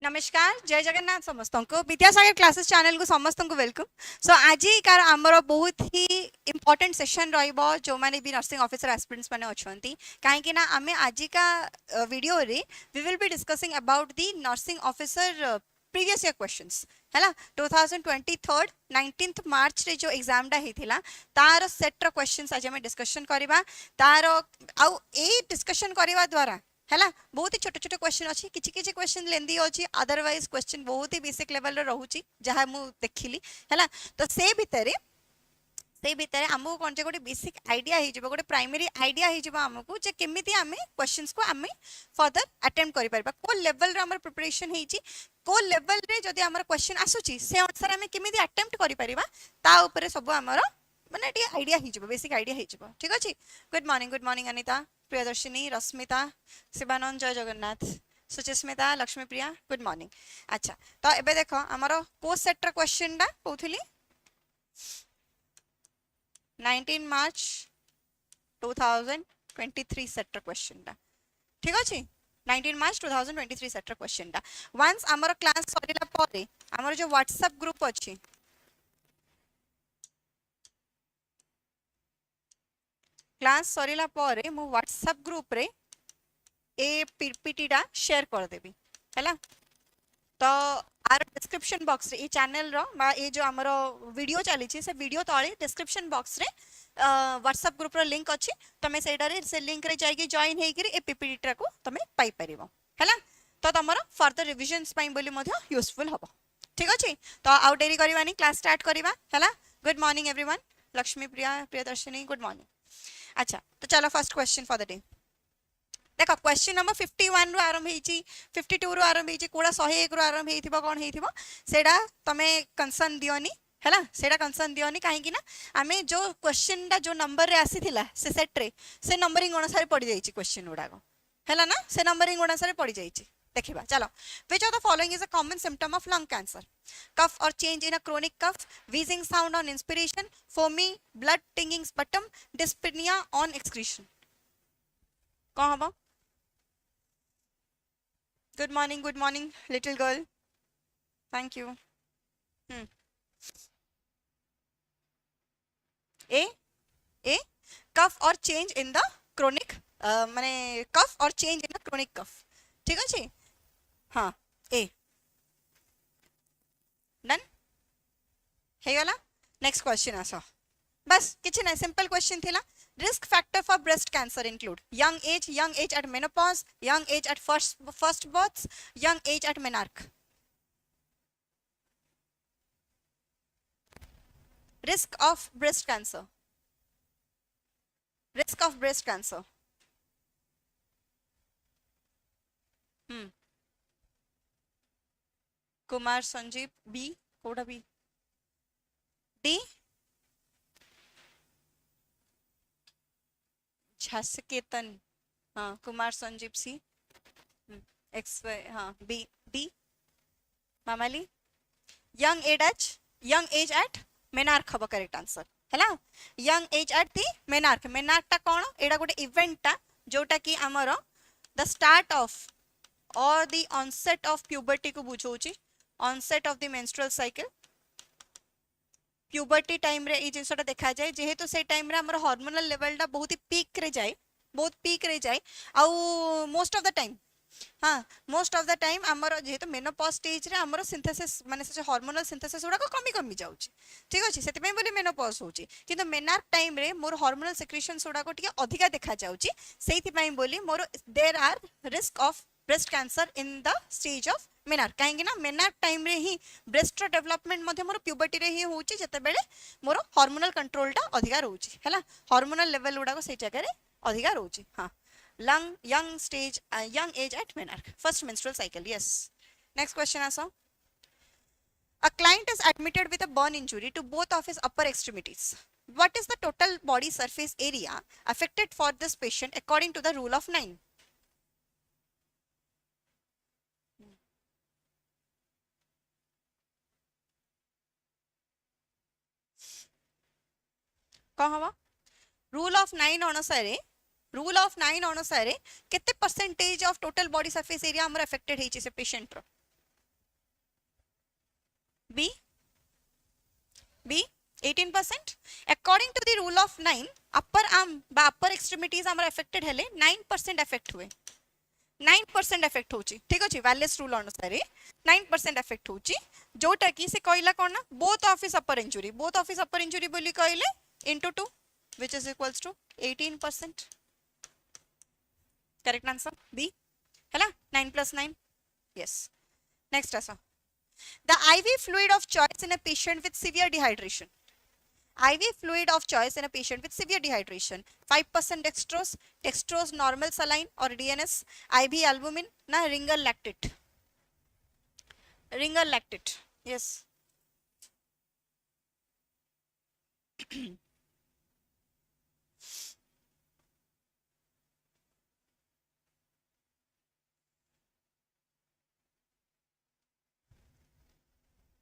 नमस्कार जय जगन्नाथ समस्त को विद्यासागर क्लासेस चैनल को समस्त को वेलकम। सो आज कार आमर बहुत ही इंपोर्टेंट सेशन रहिबो जो माने भी नर्सिंग ऑफिसर एस्पिरेंट्स माने अछंती काहे ना आमे आज का वीडियो रे we will be discussing about the nursing officer previous year questions हैला 2023 19th मार्च रे जो एग्जाम डा हेथिला तार सेट रो क्वेश्चंस आज हमें डिस्कशन करबा तार आ ए डिस्कशन करबा द्वारा हैला बहुत ही छोटे छोटे क्वेश्चन अच्छी किछि किछि क्वेश्चन लेंदी अच्छी अदरवाइज क्वेश्चन बहुत ही बेसिक लेवल रे रहूची जहां मु देखिली हैला तो से भितर हमको कौन गोटे बेसिक आइडिया हो गोटे प्राइमरी आइडिया हो आमको जे केमिति आमे क्वेश्चंस को आमे फर्दर अटेम्प्ट करि परबा को लेवल रे हमर प्रिपरेशन हेची को लेवल रे जदी हमर क्वेश्चन आसुची से अनुसार आमे केमिति अटेम्प्ट करि परबा ता ऊपर सब हमर माने टी आइडिया हो बेसिक आइडिया हो ठीक अछि। गुड मॉर्निंग अनिता प्रियदर्शिनी रश्मिता शिवानंद जय जगन्नाथ सुचिस्मिता लक्ष्मी प्रिया गुड मॉर्निंग। अच्छा तो एबे देखो हमर को सेट रा क्वेश्चन डा कहउथली 19 मार्च 2023 सेट रा क्वेश्चन डा ठीक अछि 19 मार्च 2023 सेट रा क्वेश्चन डा वंस हमर क्लास सरिला परे हमर जो व्हाट्सएप ग्रुप अछि क्लास सरिला परे मु व्हाट्सएप ग्रुप रे ए पीपीटी डा शेयर कर देबी हैला तो आर डिस्क्रिप्शन बॉक्स रे ए चैनल रो बा ए जो हमरो वीडियो चली छी से वीडियो तळे डिस्क्रिप्शन बॉक्स रे व्हाट्सएप ग्रुप रो लिंक अछि तमे सेडा रे से लिंक रे जाई के जॉइन हेई करी ए पीपीटी टा को तमे पाई परिबो हैला तो तमरो फर्दर रिविजन्स पाई बोली मध्य यूजफुल हबो ठीक अछि। तो आउ डेरी करबानी क्लास स्टार्ट करबा हैला। गुड मॉर्निंग एवरीवन लक्ष्मी प्रिया प्रियदर्शिनी गुड मॉर्निंग। अच्छा तो चलो first question for the day देखो क्वेश्चन नंबर 51 रु आरंभ हेची 52 रु आरंभ हेची कोडा 101 रु आरंभ हेथिबो कोन हेथिबो सेडा तमे कंसर्न दियोनी हैला सेडा कंसर्न दियोनी काहे कि ना आमे जो क्वेश्चन डा जो नंबर रे आसीथिला से सेट रे से नंबरिंग अनुसार पड़ी जाईची क्वेश्चन उडागो हैला ना से नंबरिंग अनुसार पड़ी जाईची देखिबा चलो which of the following is a common symptom of lung cancer cough or change in a chronic cough wheezing sound on inspiration foamy blood tinging sputum dyspnea on excretion कौन हबो। Good morning little girl thank you. A cough or change in the chronic माने cough or change in the chronic cough ठीक अछि हाँ ए done हे गला। Next question आसो बस किछि नै सिंपल क्वेश्चन थिला risk factor for breast cancer include young age at menopause young age at first birth young age at menarche risk of breast cancer Kumar Sanjeev B कोडा बी डी झसकेतन हाँ Kumar Sanjeev C X हाँ B D मामाली young age at menarche हबो correct answer हैला young age at the menarche टा कोन एडा गोटे इवेंट टा जोटा कि हमर the start of or the onset of puberty को बुझौची onset of the menstrual cycle puberty time रे ई जिंसटा देखा जाए जेहेतु से टाइम रे हमर हार्मोनल लेवल टा बहुत पीक रे जाए आउ मोस्ट ऑफ द टाइम हाँ मोस्ट ऑफ द टाइम आमर जेहेतु मेनोपॉज स्टेज रे आमर सिंथेसिस माने से हार्मोनल सिंथेसिस गुडा कमी जाउची ठीक अछि सेति पय बोली मेनोपॉज होची किंतु मेनार्क टाइम रे मोर हार्मोनल सेक्रेशंस गुडा को टिके अधिका देखा जाउची सेति पय बोली मोर there are risk of breast cancer in the stage of menarche काहेकि ना मेनार्क टाइम रे ही ब्रेस्ट रो डेवलपमेंट मध्ये मोर प्यूबर्टी रे ही होची जते बेले मोर हार्मोनल कंट्रोल टा अधिका रहउची हैला हार्मोनल लेवल गुडा को से जगह रे अधिका रहउची हाँ young age at menarche first menstrual cycle yes next question also a client is admitted with a burn injury to both of his upper extremities what is the total body surface area affected for this patient according to the rule of 9 कौन हवा rule of 9 अनुसार केते percentage of total body surface area हमर affected हेची से patient row B, B 18%. According to the rule of 9, upper arm বা upper extremities ଆମର affected ହେଲେ 9% affect हुए. 9% affect होची. ठीक अछि Wallace rule अनुसार 9% affect होची. जोटा कि से कहला कोन ना both of is upper injury. Both of is upper injury बोली कहले into 2 which is equals to 18%. Correct answer B. हैला 9 plus 9. Yes. Next asa. The IV fluid of choice in a patient with severe dehydration. IV fluid of choice in a patient with severe dehydration. 5% dextrose, dextrose normal saline or DNS, IV albumin, na ringer lactate. Ringer lactate. Yes.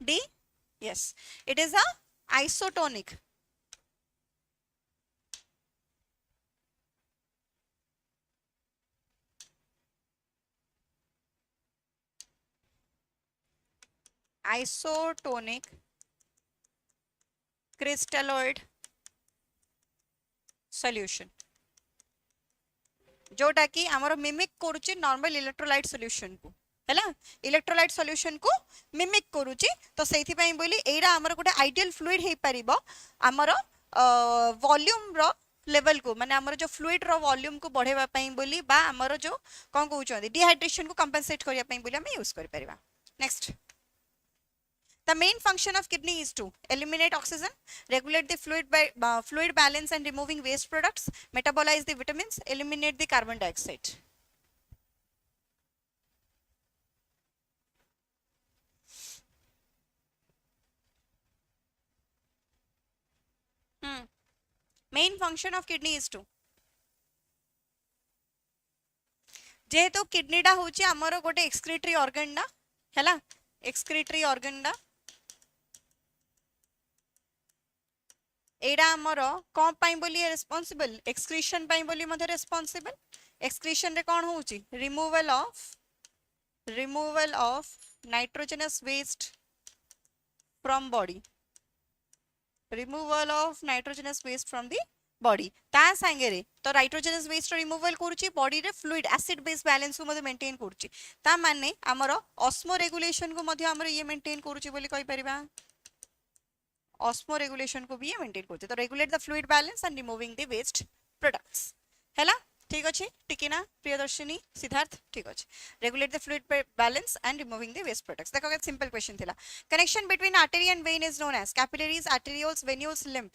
D. Yes. It is a isotonic. Isotonic crystalloid solution. जोटा कि आमर mimic करूची normal electrolyte solution को हैला electrolyte solution को mimic करूची तो सेथि पई बोली एरा आमर गोटे आइडियल फ्लूइड हे परिबो आमर वॉल्यूम रो लेवल को माने आमर जो फ्लूइड रो वॉल्यूम को बढ़ेबा पई बोली बा आमर जो कोन कहउछन डिहाइड्रेशन को कंपेंसेट करिया पई बोली हम यूज कर परिबा. Next. The main function of kidney is to eliminate oxygen, regulate the fluid balance and removing waste products, metabolize the vitamins, eliminate the carbon dioxide. Main function of kidney is to जेहेतु kidney डा होची हमरो गोटे excretory organ ना हैला excretory organ ना एडा हमरो कोन पाई बोली रेस्पोंसिबल एक्सक्रीशन पाई बोली मध्ये रेस्पोंसिबल एक्सक्रीशन रे कोन होची removal of nitrogenous waste from body removal of nitrogenous waste from the body ता संगे रे तो नाइट्रोजनस वेस्ट रिमूवल करूची बॉडी रे फ्लूइड एसिड बेस बैलेंस को मध्ये मेंटेन करूची ता माने हमरो ऑस्मो रेगुलेशन को मध्ये हमरो ये मेंटेन करूची बोली कहि परिबा ऑस्मो रेगुलेशन को भी ये मेंटेन करते तो regulate the fluid balance and removing the waste products हैला ठीक अछि टिकिना प्रियदर्शिनी सिद्धार्थ ठीक अछि regulate the fluid balance and removing the waste products देखो सिंपल क्वेश्चन थिला connection between artery and vein is known as capillaries arterioles venules lymph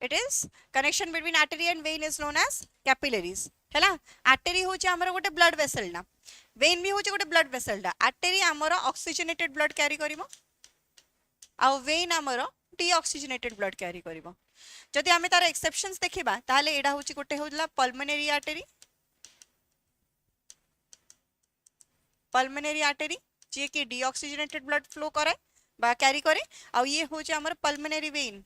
It is connection between artery and vein is known as capillaries हैला artery होची हमरो गोटे blood vessel ना vein भी होची गोटे blood vessel दा artery हमरो oxygenated blood carry करिवो आ vein हमरो deoxygenated blood carry करिवो जदि हमें तार exceptions देखिबा ताले एडा होची गोटे होला pulmonary artery जे कि deoxygenated blood flow करे बा carry करे आ ये होची हमरो pulmonary vein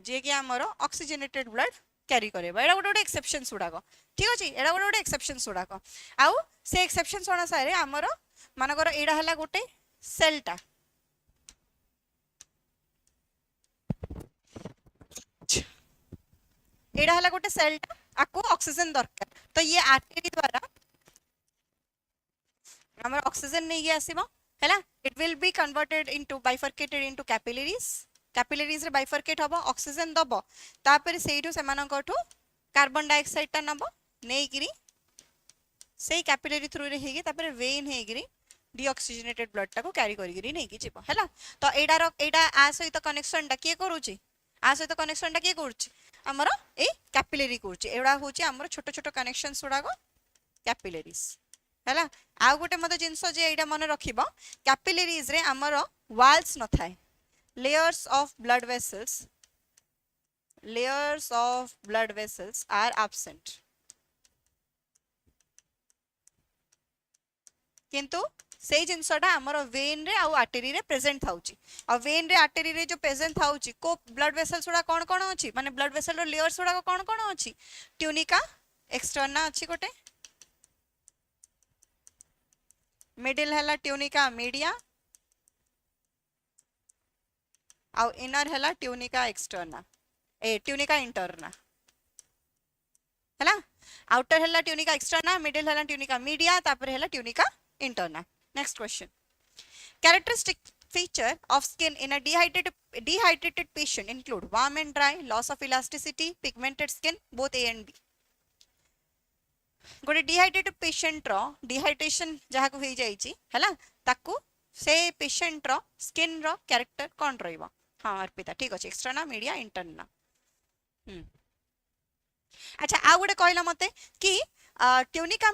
जे कि हमरो ऑक्सीजनेटेड ब्लड कैरी करेबा एडा गोटे एक्सेप्शंस उडाको ठीक अछि एडा गोटे एक्सेप्शंस उडाको आउ से एक्सेप्शंस अनुसार हमरो मानकर एडा हला गोटे सेलटा एडा हला गोटे सेलटा आको ऑक्सीजन दरकार तो ये आर्टरी द्वारा हमर ऑक्सीजन नै गे आसीबो हैला it will be converted into bifurcated into capillaries रे बाइफरकेट हबो ऑक्सीजन दबो तापर सेइठो सेमानकठो कार्बन डाइऑक्साइड ता नबो नेगिरी सेई कैपिलरी थ्रू रे हेगी तापर वेन हेगिरी डीऑक्सीजनेटेड ब्लड ता को कैरी करिगिरी नेगी जिवो हैला तो एडा आ सहित कनेक्शन ता के करूची आ सहित कनेक्शन ता के करूची हमरो ए कैपिलरी करूची एडा होची हमरो छोटो छोटो कनेक्शंस उडागो कैपिलरीज हैला आ गोटे मते जिंसो जे एडा मन रखिबो कैपिलरीज रे हमरो वाल्स न थाए layers of blood vessels are absent किंतु से जिनसटा आमर वेन रे आउ आर्टेरी रे प्रेजेंट थाउची आ वेन रे आर्टेरी रे जो प्रेजेंट थाउची को ब्लड वेसल्स गुडा कोन कोन अछि माने ब्लड वेसल रो लेयर्स गुडा कोन कोन अछि ट्यूनिका एक्सटर्ना अछि गोटे मिडिल हैला ट्यूनिका मीडिया आउ इनर हैला ट्यूनिका एक्सटर्ना ए ट्यूनिका इंटरना हैला आउटर हैला ट्यूनिका एक्सटर्ना मिडिल हैला ट्यूनिका मीडिया तापर हैला tunica interna next question characteristic feature of skin in a dehydrated patient include warm and dry loss of elasticity pigmented skin both A and B गोटे dehydrated patient रो dehydration जहा को हो जाईची हैला ताकू से पेशेंट रो skin रो character कोन रहइबो हां अर्पिता ठीक अछि एक्सटर्ना मीडिया इंटरना अच्छा आ गोटे कहला मते कि ट्यूनिका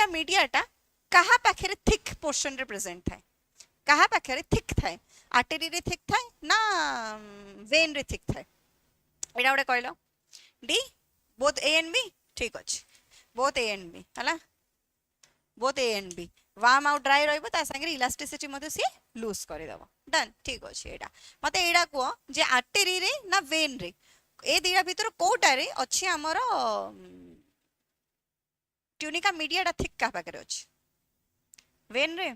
मीडियाटा कहा पाखरे थिक पोर्शन रे प्रेजेंट थाए कहा पाखरे थिक थाए आर्टरी रे थिक थाए ना वेन रे थिक थाए एडा गोटे कहलो D both A and B ठीक अछि बोथ ए एंड बी हला both A and B warm out dry रहइबो ता संगे इलास्टिसिटी मध्ये सी लूज करि देबो डन ठीक अछि एडा मते एडा को जे आर्टरी रे ना वेन रे ए दिडा भीतर कोटा रे अछि हमर ट्यूनिका मीडियाटा थिक का पाखरे अछि वेन रे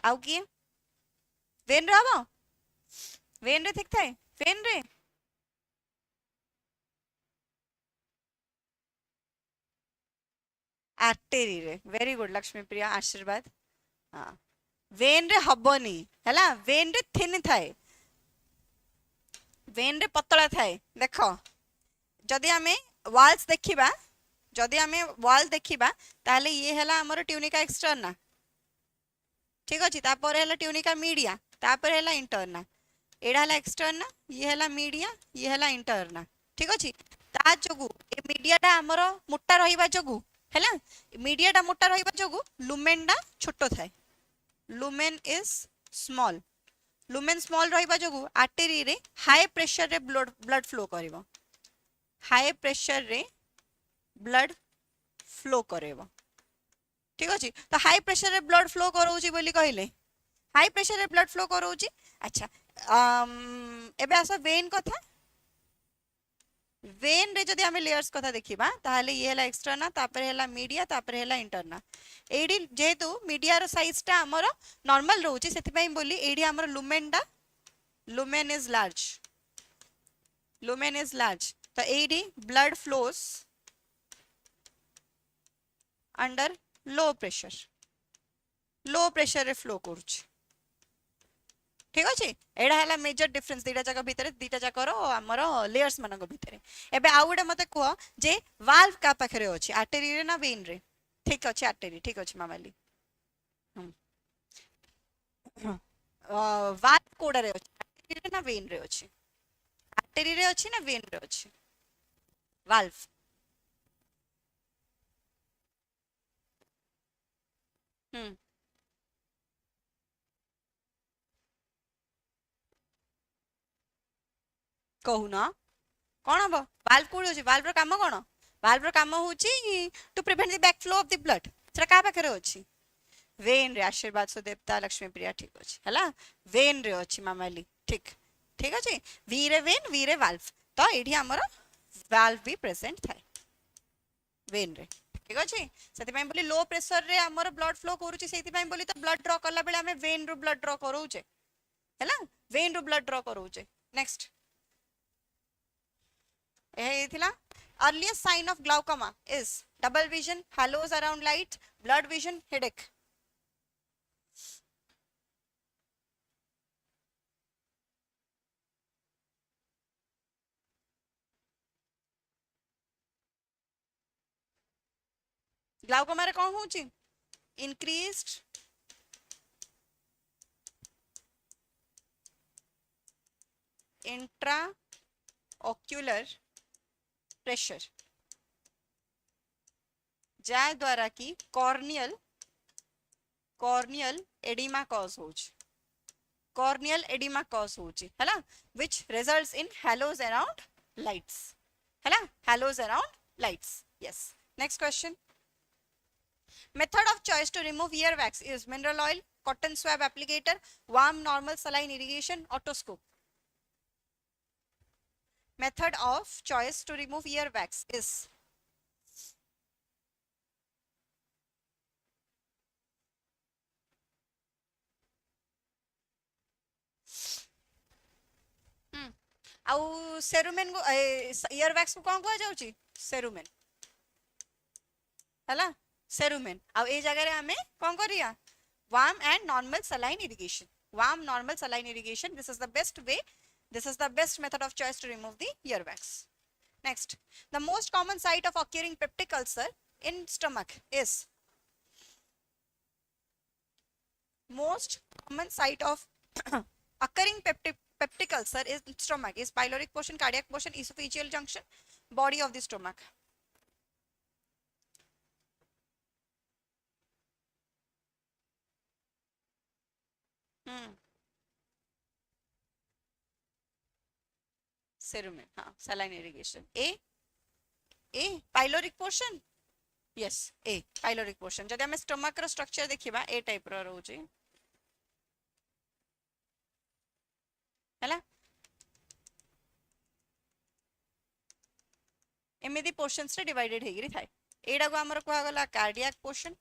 आउ किए वेन रे हबो वेन रे थिक थाए वेन रे आर्टेरी रे वेरी गुड लक्ष्मी प्रिया आशीर्वाद हां वेन रे हबोनी हैला वेन रे थिन थाए वेन रे पतला थाए देखो जदि आमे वाल्स देखिबा जदि आमे वाल देखिबा ताले ये हैला हमर ट्यूनिका एक्सटर्ना ठीक अछि तापर हैला ट्यूनिका मीडिया तापर हैला इंटरना एडा हैला एक्सटर्ना ये हैला मीडिया ये हैला इंटरना ठीक अछि ता जोगु ए मीडियाटा हमर मोटा रहिबा जोगु हैला मीडियाटा मोटा रहिबा जोगु लुमेनडा छोटो थाए lumen is small lumen small रहिबा जोगु आर्टरी रे हाई प्रेशर रे ब्लड फ्लो करिवो हाई प्रेशर रे ब्लड फ्लो करेबो ठीक अछि तो हाई प्रेशर रे ब्लड फ्लो करोउची बोली कहिले हाई प्रेशर रे ब्लड फ्लो करोउची अच्छा एबे आसा वेन कथा वेन रे जदि हमें लेयर्स कथा देखिबा ताहले ये हला एक्सटर्ना तापर हला मीडिया तापर हला इंटरना एडी जेतु मीडिया रो साइज टा हमर नॉर्मल रहउची सेति पई बोली एडी हमर लुमेन इज लार्ज तो एडी blood flows under low pressure रे फ्लो करूची ठीक अछि एडा हला मेजर डिफरेंस दीटा जगह भितरे दीटा जकर हमर लेयर्स मानक भितरे एबे आ गुडे मते को जे वाल्व का पाखरे अछि आर्टरी रे ना वेन रे ठीक अछि आर्टरी ठीक अछि मामाली वाल्व कोडा रे अछि आर्टरी रे ना वेन रे अछि आर्टरी रे अछि ना वेन रे अछि वाल्व कहूना कौन हम वाल्व कोड अछि वाल्व रो काम कोन वाल्व रो काम होची to prevent the back flow of the blood सेटा का पाखरे अछि वेन रे आशीर्वाद सुदेवता लक्ष्मी प्रिया ठीक अछि हला वेन रे अछि मामाली ठीक ठीक अछि वी रे वेन वी रे वाल्व तो एठी हमर वाल्व भी प्रेजेंट थाए वेन रे ठीक अछि सेति पई बोली लो प्रेशर रे हमर ब्लड फ्लो करूची सेति पई बोली तो ब्लड ड्रॉ करला बेले हमें वेन रो ब्लड ड्रॉ करूचे हला वेन रो ब्लड ड्रॉ करूचे next earliest sign of glaucoma is double vision, halos around light, blood vision, headache. glaucoma रे कौन होची increased intraocular प्रेशर जा द्वारा की कॉर्नियल एडिमा कॉज होची कॉर्नियल एडिमा कॉज होची हैला which results in halos around lights हैला halos around lights yes next question Method of choice to remove earwax is mineral oil, cotton swab applicator, warm normal saline irrigation, otoscope. Method of choice to remove earwax is आउ सेरुमेन को earwax को कौन कहा जाउची सेरुमेन हला सेरुमेन आउ ए जगह रे हमें कौन करिया warm and normal saline irrigation. Warm normal saline irrigation, this is the best way, this is the best method of choice to remove the earwax. Next, the most common site of occurring peptic ulcer in stomach is most common site of occurring peptic ulcer is stomach is pyloric portion, cardiac portion, esophageal junction, body of the stomach. Cerumen, हाँ, saline irrigation. A pyloric portion. Yes, A pyloric portion. जब हमें stomach रो structure देखिबा A type रो रहउची. हैला एमिदी portions रे divided हेगिरी थाए. एडा को हमर कोहा गला cardiac portion.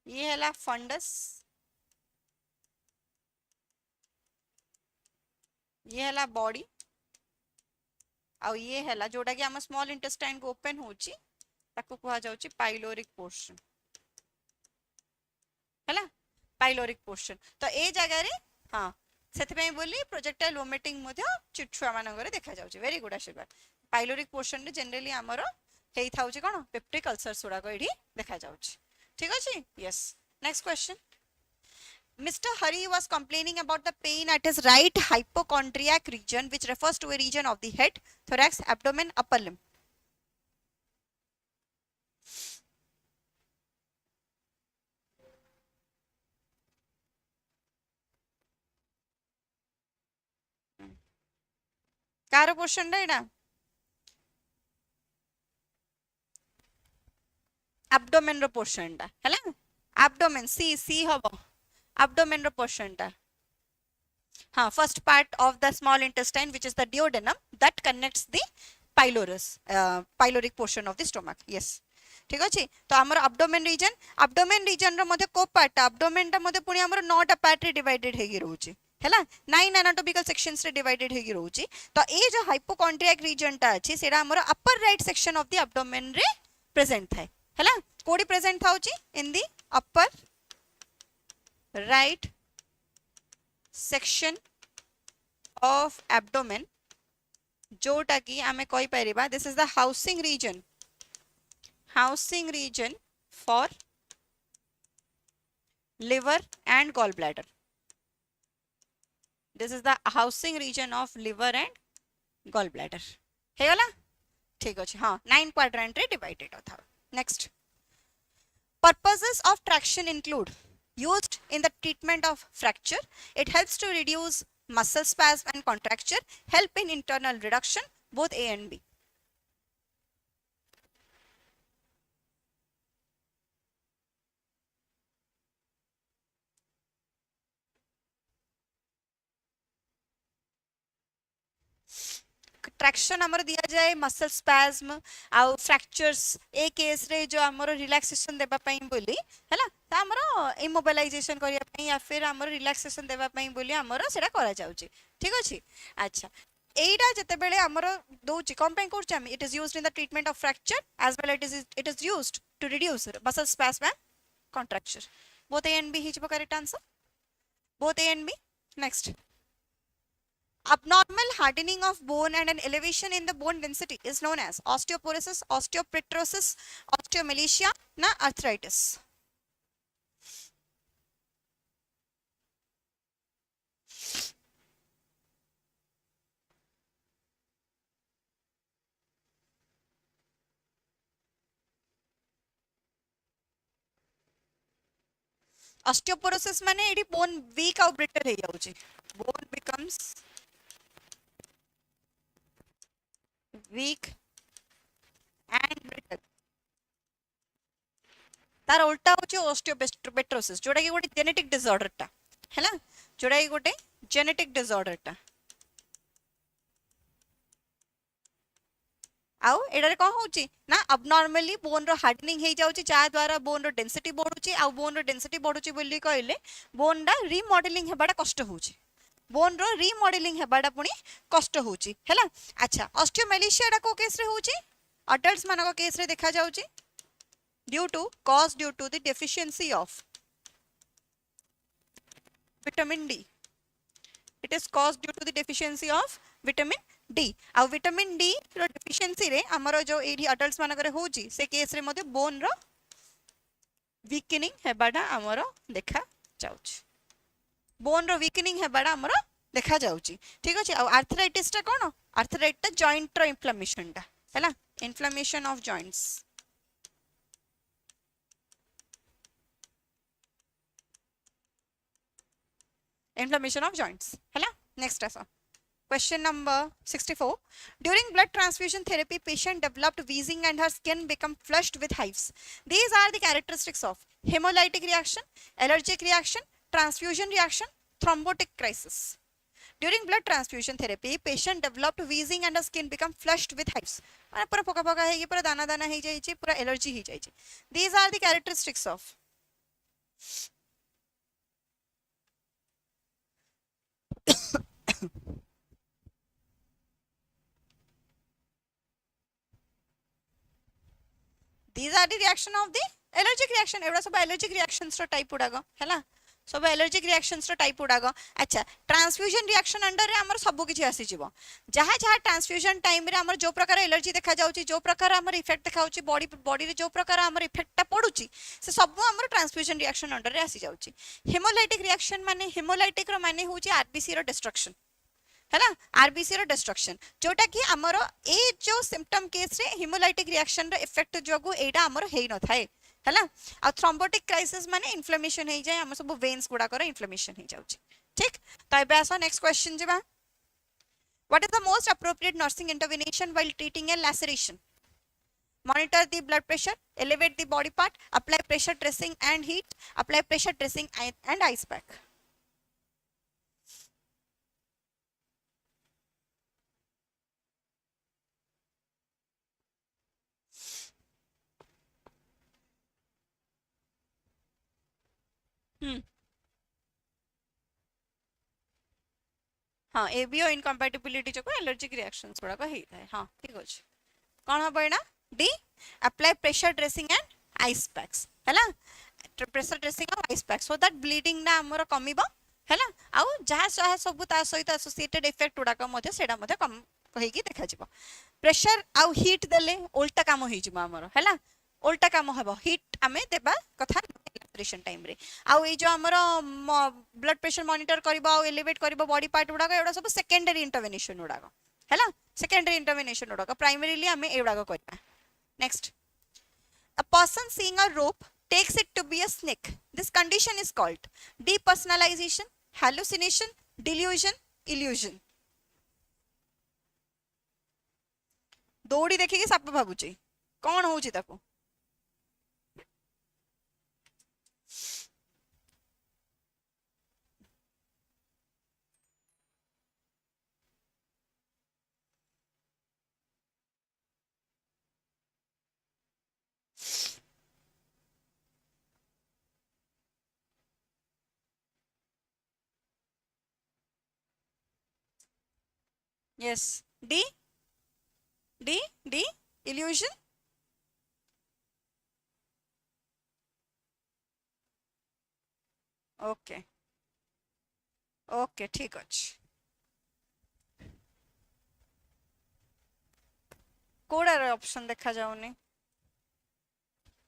ये हैला fundus. ये हैला बॉडी आ ये हैला जोटा कि हम स्मॉल इंटेस्टाइन को ओपन होची ताको कहा जाउची पाइलोरिक पोर्शन हैला पाइलोरिक पोर्शन तो ए जगह रे हां सेति पई बोली प्रोजेक्टाइल वोमिटिंग मध्ये चिछुआ मानगरे देखा जाउची वेरी गुड आशीर्वाद पाइलोरिक पोर्शन रे जनरली हमरो हेई थाउची कोन पेप्टिक अल्सर्स उडा को एठी देखा जाउची ठीक अछि yes next question Mr. Hari was complaining about the pain at his right hypochondriac region, which refers to a region of the head, thorax, abdomen, upper limb. Car question Etah abdomen row portion टा हैला abdomen सी हबो abdomen रो portion टा हाँ first part of the small intestine which is the duodenum that connects the pyloric portion of the stomach yes ठीक अछि तो हमर abdomen region रो मध्ये को पार्ट abdomen टा मध्ये पुनी हमर 9 टा पार्ट रे डिवाइडेड हेगी रहउची हैला 9 anatomical sections रे डिवाइडेड हेगी रहउची तो ए जो hypochondriac region टा अछि सेरा हमर upper right section of the abdomen रे present थाए हैला कोडी प्रेजेंट थाउची in the upper right section of abdomen जोटा की आमे कहि परिबा this is the housing region for liver and gall bladder this is the housing region of liver and gall bladder हे गला ठीक अछि हां 9 क्वाड्रेंट रे डिवाइडेड होता next purposes of traction include used in the treatment of fracture. It helps to reduce muscle spasm and contracture, help in internal reduction, both A and B. Traction हमर दिया जाए मसल स्पैज्म आउ fractures ए case रे जो हमर relaxation देबा पई बोली हैला त हमर इमोबिलाइजेशन करिया पई या फिर हमर रिलैक्सेशन देबा पई बोली हमर सेटा करा जाउची ठीक अछि अच्छा एटा जते बेले हमर दोची कम पई करछ हम it is used in the treatment of fracture as well it is used to reduce muscle spasm and contraction both A and B his correct answer both A and B next abnormal hardening of bone and an elevation in the bone density is known as osteoporosis, osteopetrosis, osteomalacia, na arthritis. Osteoporosis माने एडी bone weak और brittle हे जाउची bone becomes weak and brittle तार उल्टा होची ओस्टियोपेट्रोसिस जोटा कि गोटे जेनेटिक डिसऑर्डर टा हैला जोटा कि गोटे जेनेटिक डिसऑर्डर टा आउ एडारे कौन होची ना अबनॉर्मली बोन रो हार्डनिंग हे जाउची जा द्वारा बोन रो डेंसिटी बढ़ुची आउ बोन रो डेंसिटी बढ़ुची बोली कहले बोन डा रीमॉडलिंग हेबाडा कष्ट होची बोन रो रीमॉडलिंग हेबाडा पुनी कष्ट होची हैला अच्छा ऑस्टियोमेलिशिया डा को केस रे होची अडल्ट्स मानको केस रे देखा जाउची due to the deficiency of vitamin D. It is caused due to the deficiency of vitamin D. आउ vitamin D रो deficiency रे हमरो जो एडी adults मानकरे होची से केस रे मध्ये बोन रो weakening हेबाडा हमरो देखा जाउची बोन रो weakening हेबाडा हमरो देखा जाउची ठीक अछि आउ आर्थराइटिस टा कोन आर्थराइटिस टा जॉइंट रो इन्फ्लेमेशन टा हैला inflammation of joints inflammation of joints हैला next ऐसा question number 64 during blood transfusion therapy patient developed wheezing and her skin become flushed with hives these are the characteristics of hemolytic reaction allergic reaction transfusion reaction thrombotic crisis during blood transfusion therapy patient developed wheezing and her skin become flushed with hives माने पूरा पका पका है ये पूरा दाना दाना हे जाई छी पूरा एलर्जी ही जाई छी these are the characteristics of these are the reaction of the allergic reaction एवडा सब allergic reactions रो टाइप उडागो हैला सब allergic reactions रो टाइप उडागो अच्छा ट्रांसफ्यूजन रिएक्शन अंडर रे हमर सब किछि आसी जिवो जहा जहा ट्रांसफ्यूजन टाइम रे हमर जो प्रकार एलर्जी देखा जाउची जो प्रकार हमर इफेक्ट देखाउची बॉडी रे जो प्रकार हमर इफेक्ट ता पडुची से सब हमर ट्रांसफ्यूजन रिएक्शन अंडर रे आसी जाउची हेमोलाइटिक रिएक्शन माने हेमोलाइटिक रो माने होची आरबीसी रो डिस्ट्रक्शन है ना आरबीसी रो डिस्ट्रक्शन जोटा कि हमरो ए जो सिम्पटम केस रे हेमोलाइटिक रिएक्शन रो इफेक्ट जोगु एडा हमरो हेई न थाए है ना आ थ्रोम्बोटिक क्राइसिस माने इन्फ्लेमेशन हे जाय हम सब वेन्स गुडा कर इन्फ्लेमेशन हे जाउची ठीक तो एबे आसा नेक्स्ट क्वेश्चन जेबा what is the most appropriate nursing intervention while treating A laceration monitor the blood pressure elevate the body part apply pressure dressing and heat apply pressure dressing and ice pack हाँ ABO incompatibility जो allergic reactions गुड़ा हेई थाए हाँ ठीक अछि कोन हबो एना D apply pressure dressing and ice packs हैला प्रेशर ड्रेसिंग और ice packs so that bleeding ना हमर कमिबो हैला आउ जहा जहा सब ता सहित एसोसिएटेड इफेक्ट उडा का मध्ये सेडा मध्ये कम कहि की देखा जिवो प्रेशर आउ हीट देले उल्टा काम होई जिवो हमर हैला उल्टा काम हबो हीट आमे देबा कथा लैक्टेशन टाइम रे आउ ए जो हमर ब्लड प्रेशर मॉनिटर करबो आउ एलिवेट करबो बॉडी पार्ट उडा एडा सब सेकेंडरी इंटरवेंशन उडा हैला सेकेंडरी इंटरवेंशन उडा प्राइमरीली आमे एडा करबा next a person seeing a rope takes it to be a snake this condition is called depersonalization hallucination delusion illusion दौड़ी देखिए साप भाबुची कौन होउची ताको yes d d illusion okay okay ठीक अछि कोडार ऑप्शन देखा जाउनी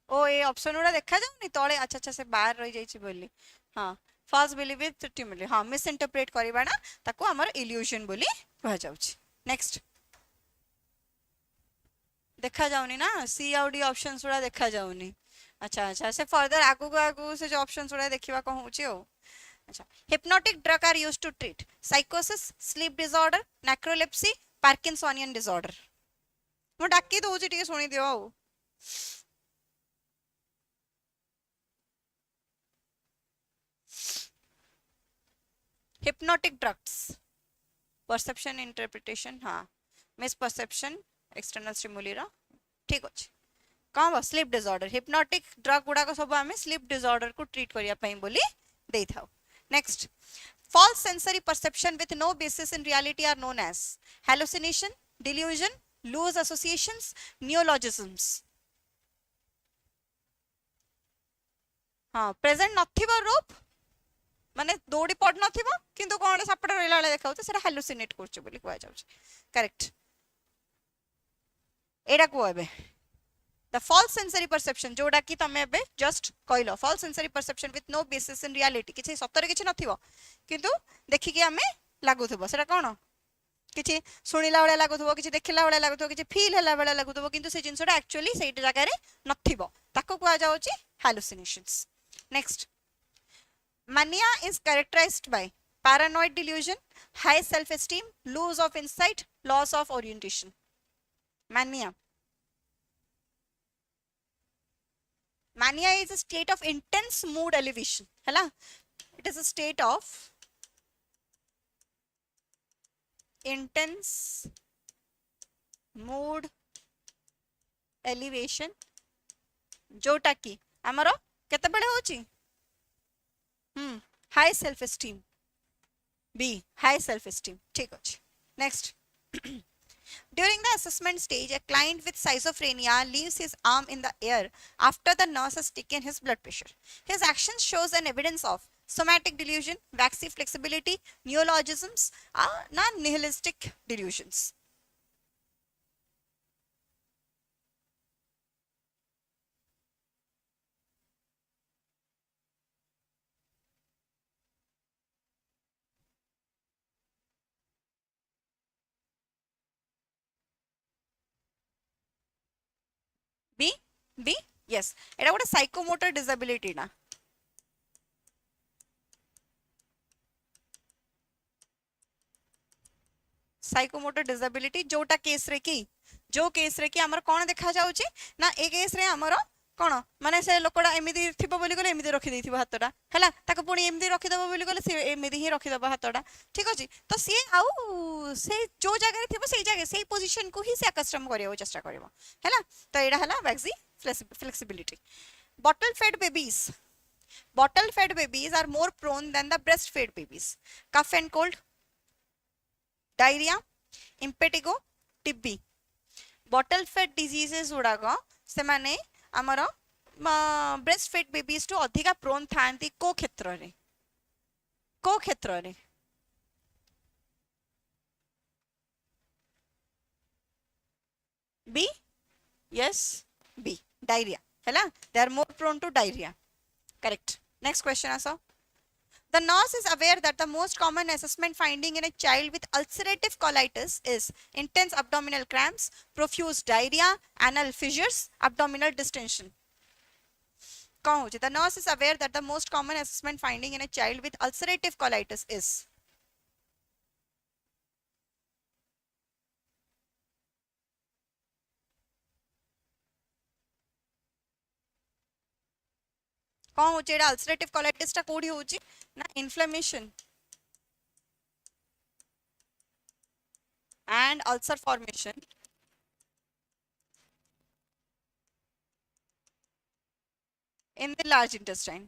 ओ ए ऑप्शन उडा देखा जाउनी तळे अच्छा अच्छा से बाहर रही जाई छी बोली हां फर्स्ट बिलीव विथ ट्रिटिमली हां मिस इंटरप्रेट करबा ना ताको हमर इल्यूजन बोली कह जाउ छी नेक्स्ट देखा जाउनी ना सी आउ डी ऑप्शंस उडा देखा जाउनी अच्छा अच्छा से फर्दर आगु आगु से जो ऑप्शंस उडा देखिबा को होची ओ अच्छा hypnotic drug are used to treat psychosis sleep disorder narcolepsy parkinsonian disorder ମୁଁ ଡାକି ଦଉଛି ଟିକେ ଶୁଣି ଦିଅ ଆଉ। hypnotic drugs perception interpretation हाँ misperception external stimuli रा ठीक अछि कौन बा स्लीप डिसऑर्डर हिप्नोटिक ड्रग गुड़ाक सब आम स्लीप डिसऑर्डर को ट्रीट करने बोली दे था next false sensory perception with no basis in reality are known as hallucination delusion loose associations neologisms हाँ प्रेजेंट नथिबा रूप माने दौड़ी पड़ नथिबा किंतु कोन सापड़ रहला वाला देखाउछ सेटा हालुसिनेट करछ बोली कहै जाउछ करेक्ट एडा को एबे the false sensory perception जोडा कि तमे एबे जस्ट कहलो false sensory perception with no basis in reality किछि सत्तर किछि नथिबो किंतु देखि कि हमें लागुथबो सेटा कोन किछि सुनिला वाला लागुथबो किछि देखिला वाला लागुथबो किछि फील हला वाला लागुथबो किंतु से जिंसटा एक्चुअली सेट जगह रे नथिबो ताको कहै जाउछि hallucinations next mania is characterized by paranoid delusion high self esteem loss of insight loss of orientation mania mania is a state of intense mood elevation hela it is a state of intense mood elevation जोटा कि आमर केते बेले होची high self esteem B high self esteem ठीक अछि next During the assessment stage, a client with schizophrenia leaves his arm in the air after the nurse has taken his blood pressure. His action shows an evidence of somatic delusion, waxy flexibility, neologisms, non-nihilistic delusions. B? B? Yes. It's a psychomotor disability. Na? Psychomotor disability जोटा case रे की जो case रे की हमर कोन देखा जाउची ना ए केस रे हमर कोन माने से लोकडा एमिदी थिबो बोली गले एमिदी रखि देथिबो हातडा हैला ताको पुनी एमिदी रखि देबो बोली गले से एमिदी ही रखि देबो हातडा ठीक अछि तो सी आउ से जो जगह रे थिबो सेई जगह सेई पोजीशन को ही से कस्टम करियो चेष्टा करबो हैला तो एडा हला वैक्सी flexibility bottle fed babies are more prone than the breastfed babies cough and cold diarrhea impetigo TB bottle fed diseases गुड़ाक से माने आमर ब्रेस्ट फेड बेबीज टू अधिका प्रोन थांती को क्षेत्र रे बी यस बी डायरिया हैला they are more prone to diarrhoea correct next question आसो The nurse is aware that the most common assessment finding in a child with ulcerative colitis is intense abdominal cramps, profuse diarrhea, anal fissures, abdominal distension. The nurse is aware that the most common assessment finding in a child with ulcerative colitis is कौन होचे एडा ulcerative colitis टा कोडी होची ना inflammation and ulcer formation in the large intestine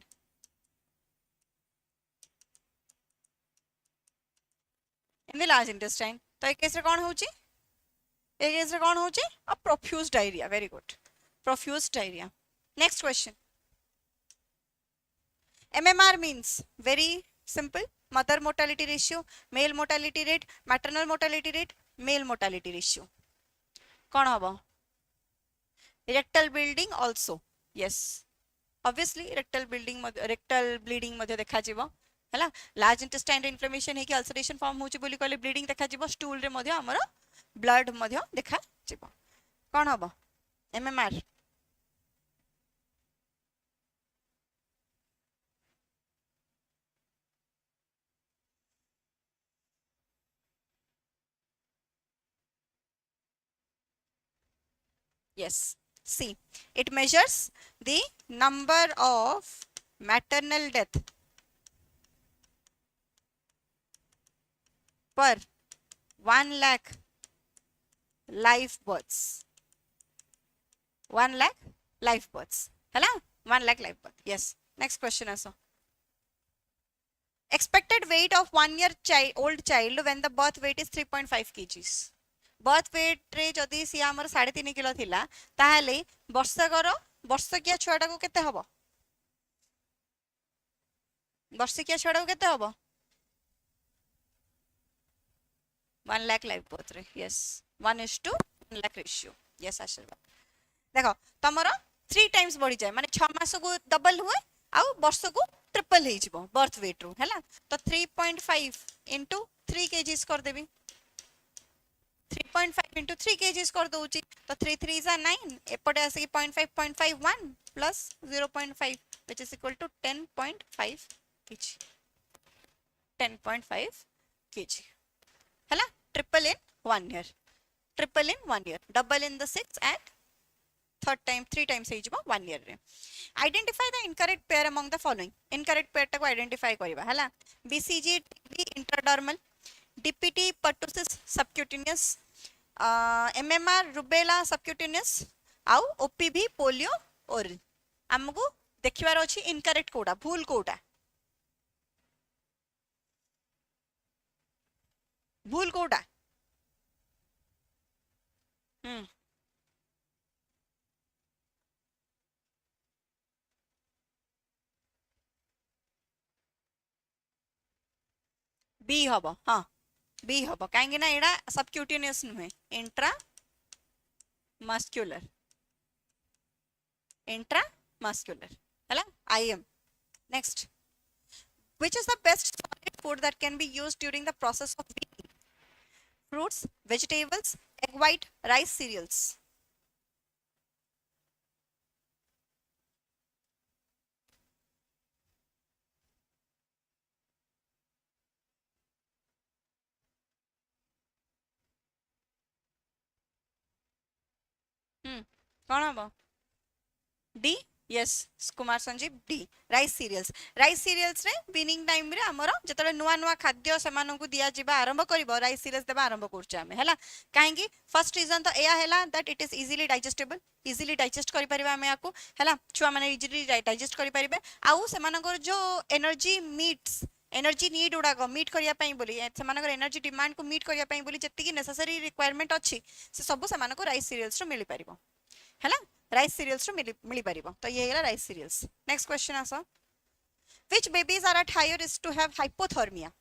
तो एक case रे कोन होची एक केस रे कोन होची a profuse diarrhoea very good profuse diarrhoea next question MMR means very simple mother mortality ratio male mortality rate maternal mortality rate male mortality ratio कौन हबो rectal bleeding also yes obviously rectal bleeding मध्ये देखा जीवो हला large intestine inflammation है कि ulceration form होची बोली कहले bleeding देखा जीवो stool रे मध्ये हमर blood मध्ये देखा जीवो कौन हबो MMR yes, C, it measures the number of maternal death per 1 lakh live births, 1 lakh live births है ना, 1 lakh live birth. Yes, next question also. Expected weight of 1 year old child when the birth weight is 3.5 kgs. birth weight रे जदि सी हमर 3.5 kilo थिला ताहले वर्षकर वर्षकिया छुआटा को केते हबो, वर्षकिया छुआटा को केते हबो 1 lakh live birth रे. yes, 1:1 lakh ratio. yes, आशीर्वाद. देखो तमर 3 टाइम्स बढ़ी जाए माने 6 मास को डबल हुए आउ वर्ष को ट्रिपल हे जिवो बर्थ वेट रो हैला. तो 3.5 into 3 kgs कर देबी, 3.5 into 3 kgs कर दोउची तो 3 3 is 9 एपटे आसे 0.5 plus 0.5 which is equal to 10.5 kg, 10.5 kg हैला. Triple in 1 year, triple in 1 year, double in the 6 and third time 3 times हे जिवो 1 year रे. Identify the incorrect pair among the following. Incorrect pair टाको identify करिबा हैला. BCG TB intradermal, DPT pertussis subcutaneous, MMR rubella subcutaneous आउ OPV polio oral. हमको देखिबार अछि incorrect कोडा भूल कोडा, भूल कोडा बी हबो. हाँ बी हबो काहेकि ना एडा सबक्यूटेनियस नुहे, इंट्रा मस्क्युलर, इंट्रा मस्क्युलर हैला. IM. next, which is the best solid food that can be used during the process of weaning? Fruits, vegetables, egg white, rice, cereals. कौन हम D. yes, Kumar Sanjeev D. Rice cereals, rice cereals रे weaning time रे हमर जतले नुवा नुवा खाद्य सेमानन को दिया जिबा आरंभ करबो राइस सीरियल्स देबा आरंभ करछ हमें हैला. काहेकि फर्स्ट रीजन तो एया हैला that it is easily digestible, easily digest करि परिबा हमें याकू हैला. छुआ माने इजीली डाइजेस्ट करि परिबे आउ सेमानकर जो एनर्जी मीट्स, एनर्जी नीड उडा को मीट करिया पई बोली सेमानकर एनर्जी डिमांड को मीट करिया पई बोली जत्ति की नेसेसरी रिक्वायरमेंट अछि से सब सेमानको राइस सीरियल्स रो मिली परिबो हैला. राइस सीरियल्स रो मिली परिबो तो ये हैला राइस सीरियल्स. नेक्स्ट क्वेश्चन आसो. Which babies are at higher risk to have hypothermia?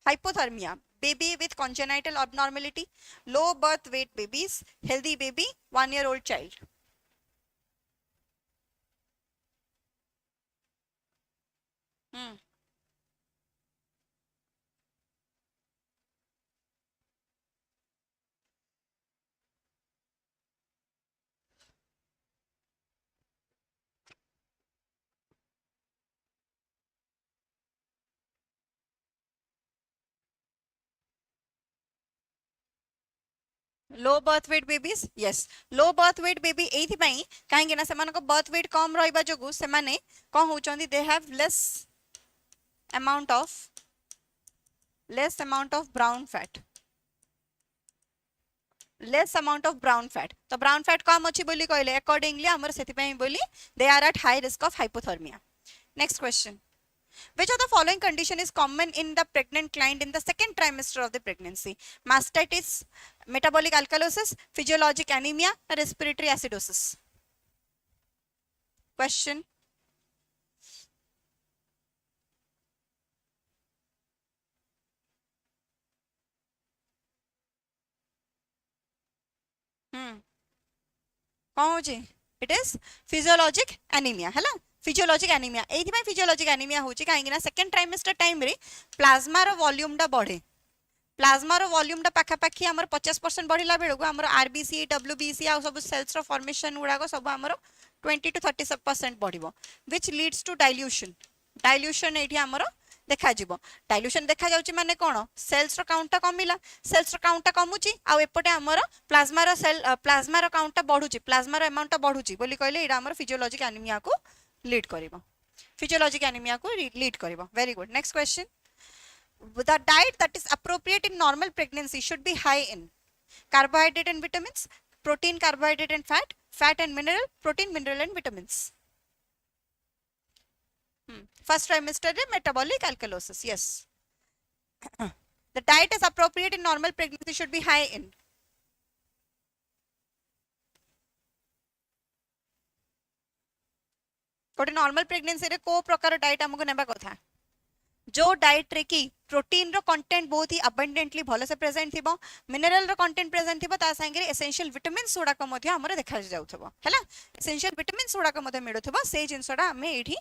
Hypothermia baby with congenital abnormality, low birth weight babies, healthy baby, 1 year old child. Low birth wait babies. yes, low birth weight baby एथि पई काहेकि ना सेमान को birth weight कम रहइबा जोगु से माने कोन होचोंदी they have less amount of brown fat, less amount of brown fat. तो ब्राउन फैट कम अछि बोली कहले अकॉर्डिंगली हमर सेति पई बोली they are at high risk of hypothermia. Next question. Which of the following condition is common in the pregnant client in the second trimester of the pregnancy? Mastitis, metabolic alkalosis, physiologic anemia, respiratory acidosis. Question. कौन हो जी? It is physiologic anemia है ना. Physiologic anaemia एथि में physiologic anaemia होची काहेकि ना second trimester time रे प्लाज्मा रो वॉल्यूम डा बढ़े, प्लाज्मा रो वॉल्यूम डा पाखा पाखी हमर 50% बढ़िला बेलु हमर आरबीसी डब्ल्यूबीसी आ सब सेल्स रो फॉर्मेशन उडा को सब हमर 20 to 30% बढ़िबो which leads to dilution. Dilution एथि हमर देखा जिवो डाइल्यूशन देखा जाउची माने कोन सेल्स रो काउंटटा कमिला सेल्स रो काउंटटा कमुची आ एपटे हमर प्लाज्मा रो सेल प्लाज्मा रो काउंटटा बढ़ुची प्लाज्मा रो अमाउंटटा बढ़ुची बोली कहले एडा हमर फिजियोलॉजिक एनीमिया को लीड करिवो फिजियोलॉजिक एनीमिया को लीड करिवो very good next question the diet that is appropriate in normal pregnancy should be high in carbohydrate and vitamins protein carbohydrate and fat and mineral protein mineral and vitamins first trimester de metabolic alkalosis yes the diet is appropriate in normal pregnancy should be high in गोटे normal pregnancy रे को प्रकार diet हमको नेबा कथा जो diet रे की प्रोटीन रो कंटेंट बहुत ही अबंडेंटली भलो से प्रेजेंट थिबो मिनरल रो कंटेंट प्रेजेंट थिबो ता संगे एसेंशियल विटामिन्स उडा को मध्ये हमर देखा जाउथबो हैला एसेंशियल विटामिन्स उडा को मध्ये मिलुथबो से जिंसडा हमें एठी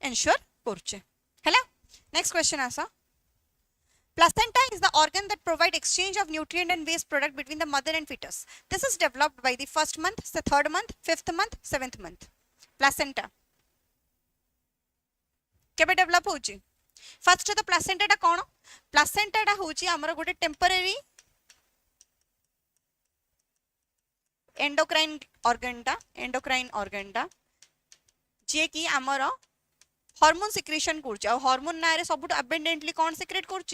एंश्योर करचे हैला नेक्स्ट क्वेश्चन आसा placenta is the organ that provide exchange of nutrient and waste product between the mother and fetus this is developed by the first month the third month fifth month seventh month placenta केबे develop होची first तो placenta टा कोन placenta टा होची हमर गोटे temporary endocrine organ टा जे की हमर हार्मोन सिक्रेशन करछ आ हार्मोन ना रे सबुट अबंडेंटली कोन सिक्रेट करछ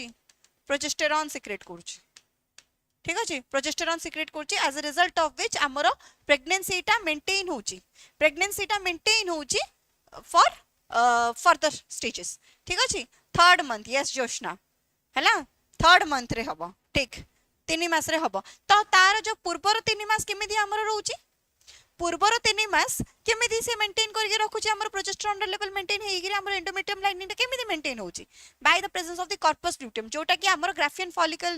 प्रोजेस्टेरॉन सिक्रेट करछ ठीक अछि प्रोजेस्टेरॉन सिक्रेट करछ as a result of which हमर प्रेगनेंसी टा मेंटेन होची फॉर फर्दर स्टेजेस ठीक अछि थर्ड मंथ यस जोशना हैला थर्ड मंथ रे हबो ठीक 3 मास रे हबो तो तार जो पूर्वर 3 मास केमिदी हमर रहउची पूर्वर 3 मास केमिदी से मेंटेन करके रखुची हमर प्रोजेस्टेरॉन लेवल मेंटेन हेगिरी हमर एंडोमेट्रियम लाइनिंग केमिदी मेंटेन होची by the presence of the corpus luteum जोटा कि हमर ग्राफियन फॉलिकल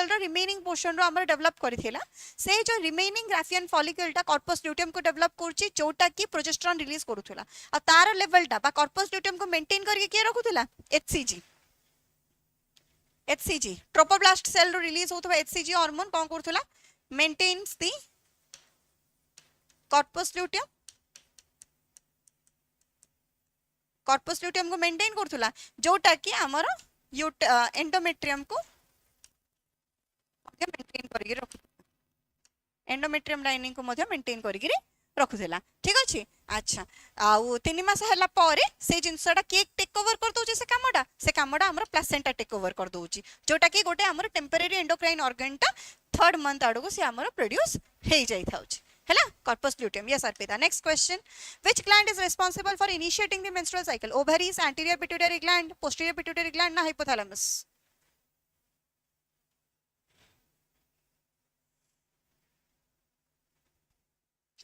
रो रिमेनिंग पोर्शन रो हमर डेवलप करिथिला से जो रिमेनिंग ग्राफियन फॉलिकल टा कॉर्पस ल्यूटियम को डेवलप करची जोटा कि प्रोजेस्टेरॉन रिलीज करूथला आ तार लेवल टा बा कॉर्पस ल्यूटियम को मेंटेन करके के रखुथला एचसीजी ट्रोपोब्लास्ट सेल रो रिलीज होथबा एचसीजी हार्मोन कोन करथला मेंटेन्स द कॉर्पस ल्यूटियम को मेंटेन करथला जोटा कि हमर एंडोमेट्रियम को मेंटेन करके रखुथला एंडोमेट्रियम लाइनिंग को मध्ये मेंटेन करके रखुथला ठीक अछि अच्छा आ 3 मास हला पारे से जिंसडा के टेक ओवर कर दोचे से कामडा हमर प्लासेंटा टेक ओवर कर दोची जोटा कि गोटे हमर टेम्परेरी एंडोक्राइन ऑर्गन टा थर्ड मंथ आडो को से हमर प्रोड्यूस हे जाई थाउची हैला corpus luteum yes Arpita next question which gland is responsible for initiating the menstrual cycle ovaries anterior pituitary gland posterior pituitary gland ना हाइपोथैलेमस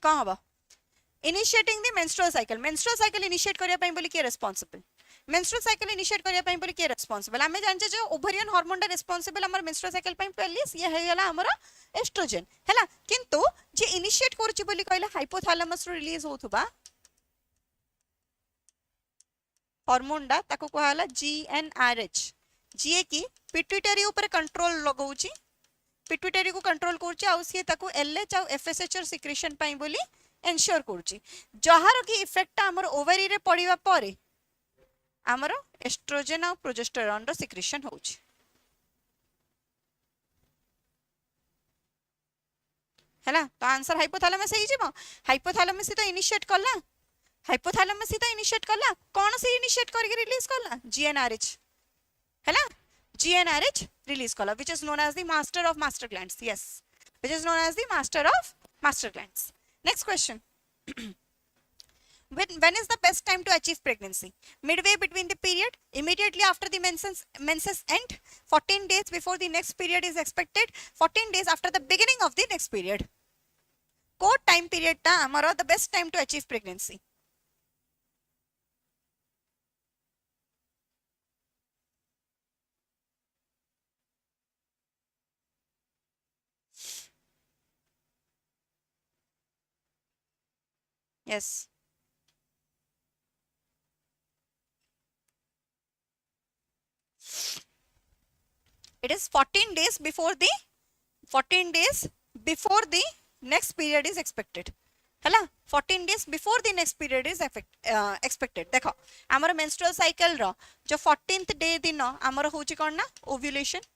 कहां हबा initiating the menstrual cycle initiate करिया पई बोली के रिस्पांसिबल मेंस्ट्रुअल साइकिल इनिशिएट करिया पई बोली के रिस्पांसिबल हमें जानचे जो ओवरियन हार्मोन दा रिस्पांसिबल हमर मेंस्ट्रुअल साइकिल पई पहले ये हेला हमर एस्ट्रोजन हैला किंतु जे इनिशिएट करछि बोली कहला हाइपोथैलेमस रो रिलीज होथबा हार्मोन दा ताको कहला जीएनआरएच जे की पिट्यूटरी ऊपर कंट्रोल लगाउछि पिट्यूटरी को कंट्रोल करछि आ सी ताको एलएच आ एफएसएच सिक्रेशन पई बोली एंश्योर करछि जहार की इफेक्ट हमर ओवरी रे पड़िबा परे हमर एस्ट्रोजन और प्रोजेस्टेरॉन रो सिक्रेशन होछि हैला तो आंसर हाइपोथैलेमस ही जिवो हाइपोथैलेमस तो इनिशिएट करला कोन से इनिशिएट करके रिलीज करला जीएनआरएच हैला GnRH release color which is known as the master of master glands yes which is known as the master of master glands next question when is the best time to achieve pregnancy midway between the period immediately after the menses end 14 days before the next period is expected 14 days after the beginning of the next period co time period ta amara the best time to achieve pregnancy yes it is 14 days before the next period is expected हैला 14 days before the next period is expected देखो आमर menstrual cycle रो जो 14th day दिन आमर होची कोन ना ovulation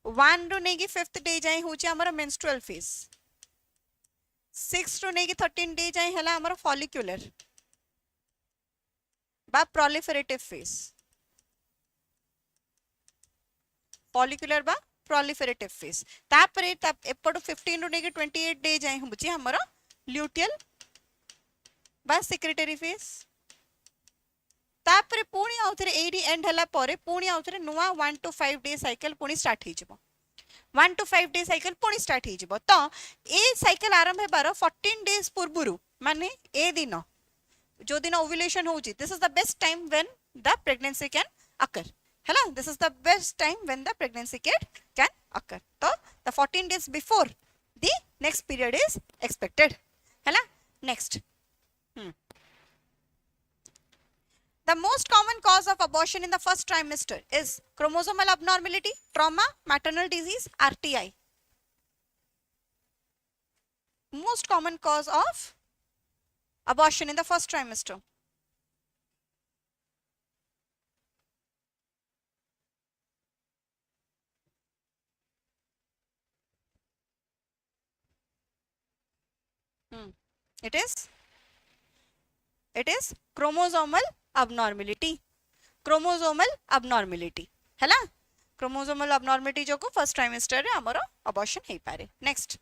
1 रो Negi 5th day जाय होची आमर menstrual phase 6 रो नेगी 13 day जाय हैला आमर follicular बा proliferative phase follicular बा proliferative phase तापरे एपट 15 रो नेगी 28 डे जाय होची हमर luteal बा secretory phase तापरे पुणी आउथरे एडी एंड हला परे पुणी आउथरे नुवा 1 to 5 डे साइकिल पुणी स्टार्ट ही जिवो 1 to 5 डे साइकिल पुणी स्टार्ट ही जिवो तो ए साइकिल आरंभ हेबार 14 डेज पूर्वरु माने ए दिन जो दिन ओव्यूलेशन होची this is the best time when the pregnancy can occur Hello, this is the best time when the pregnancy can occur. So, the 14 days before the next period is expected. Hello, next. The most common cause of abortion in the first trimester is chromosomal abnormality, trauma, maternal disease, RTI. Most common cause of abortion in the first trimester. It is chromosomal abnormality. Chromosomal abnormality हैला chromosomal abnormality जो को first trimester रे हमरो abortion हे पारे. Next,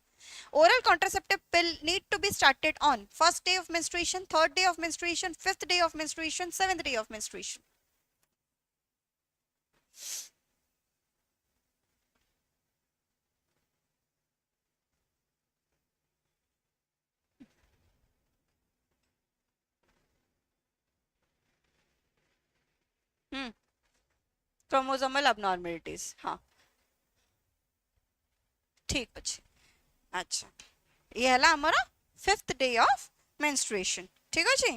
oral contraceptive pill need to be started on first day of menstruation, third day of menstruation, fifth day of menstruation, seventh day of menstruation. Chromosomal abnormalities हाँ ठीक अच्छे अच्छा ये हला हमारा 5th day of menstruation ठीक अच्छे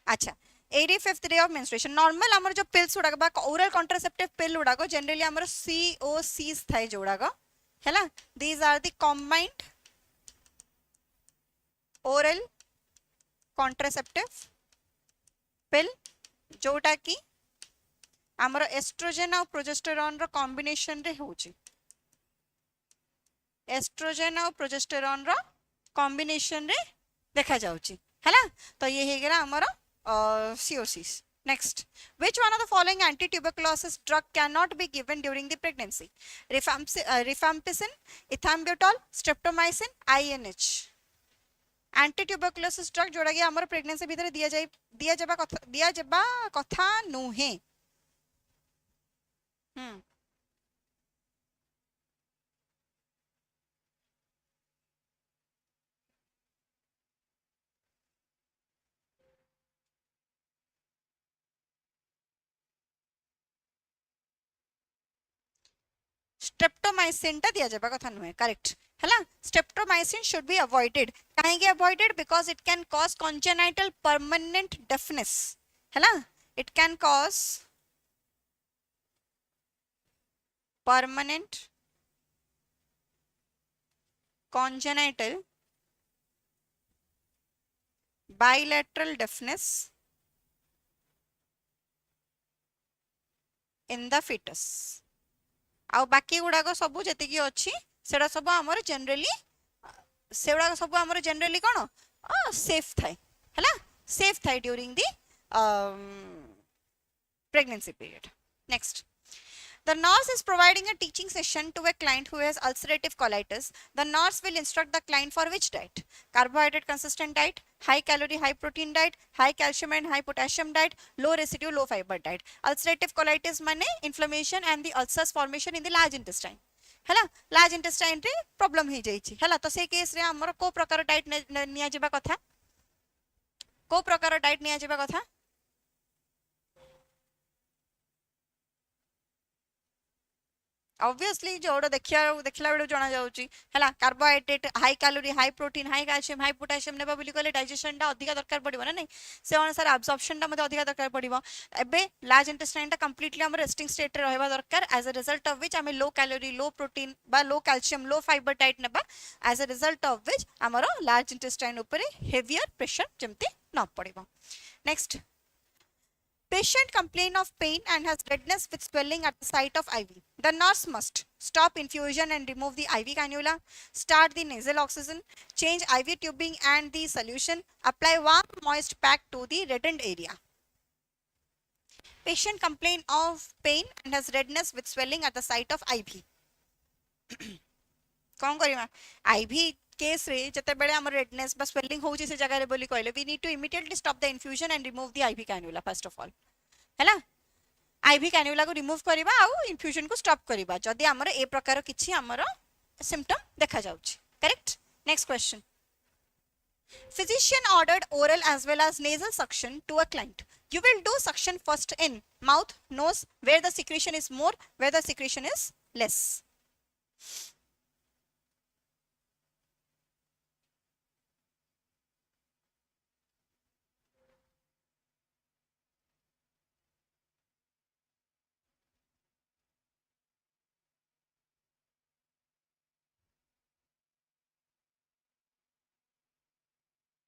अच्छा 85th day of menstruation normal हमर जो pills उड़ागा बा oral contraceptive pill उड़ागो generally हमर COCs थाई जो उड़ागा हैला these are the combined oral contraceptive pill जोटा की हमर एस्ट्रोजेन और प्रोजेस्टेरोन रो कॉम्बिनेशन रे होची एस्ट्रोजेन और प्रोजेस्टेरोन रो कॉम्बिनेशन रे देखा जाउची हैला तो ये हे गेला हमर COCs. Next, which one of the following anti-tuberculosis drug cannot be given during the pregnancy? Rifampicin, ethambutol, streptomycin, INH. Anti-tuberculosis drug जोड़ा कि हमारे pregnancy भीतर दिया जबा कथा नुहे. Streptomycin टा दिया जाबा कथा नुहे करेक्ट हैला streptomycin should be avoided काहेंगे avoided because it can cause congenital permanent deafness हैला it can cause permanent congenital bilateral deafness in the fetus आउ बाकी गुड़ाक सब जी अच्छी सेड़ा सब आमर जनरली सेड़ा सब आमर जनरली कौन सेफ थाए हैला सेफ थाए during the pregnancy period. Next, the nurse is providing a teaching session to a client who has ulcerative colitis. The nurse will instruct the client for which diet? Carbohydrate consistent diet, high calorie high protein diet, high calcium and high potassium diet, low residue low fiber diet. Ulcerative colitis माने inflammation and the ulcers formation in the large intestine. हैला large intestine रे problem ही जाइछि हैला तो से case रे हमर को प्रकार डाइट निया जेबा कथा को प्रकार डाइट निया जेबा कथा ऑब्वियसली जोड़ा देखला बेले जना जाउची हैला carbohydrate high calorie high protein high calcium high potassium नेबा बोली कहले डाइजेशन टा अधिक दरकार पड़िबो ना नहीं से अनुसार एब्जॉर्प्शन टा मते अधिक दरकार पड़िबो एबे लार्ज इंटेस्टाइन टा कंप्लीटली हम रेस्टिंग स्टेट रे रहबा दरकार as a result of which हमें लो कैलोरी लो प्रोटीन बा low calcium low fibre diet नेबा as a result of which हमरो लार्ज इंटेस्टाइन ऊपर हेवियर प्रेशर जेमती न पड़िबो next Patient complain of pain and has redness with swelling at the site of IV. The nurse must stop infusion and remove the IV cannula, start the nasal oxygen, change IV tubing and the solution, apply warm moist pack to the reddened area. Patient complain of pain and has redness with swelling at the site of IV. कौन Karima IV case रे जते बेले हमर redness बा swelling होउची से जगह रे बोली कहले we need to immediately stop the infusion and remove the IV cannula first of all हैला IV cannula को remove करिबा आउ infusion को stop करिबा जदी हमर ए प्रकार किछि हमर symptom देखा जाउची correct next question physician ordered oral as well as nasal suction to a client you will do suction first in mouth nose where the secretion is more where the secretion is less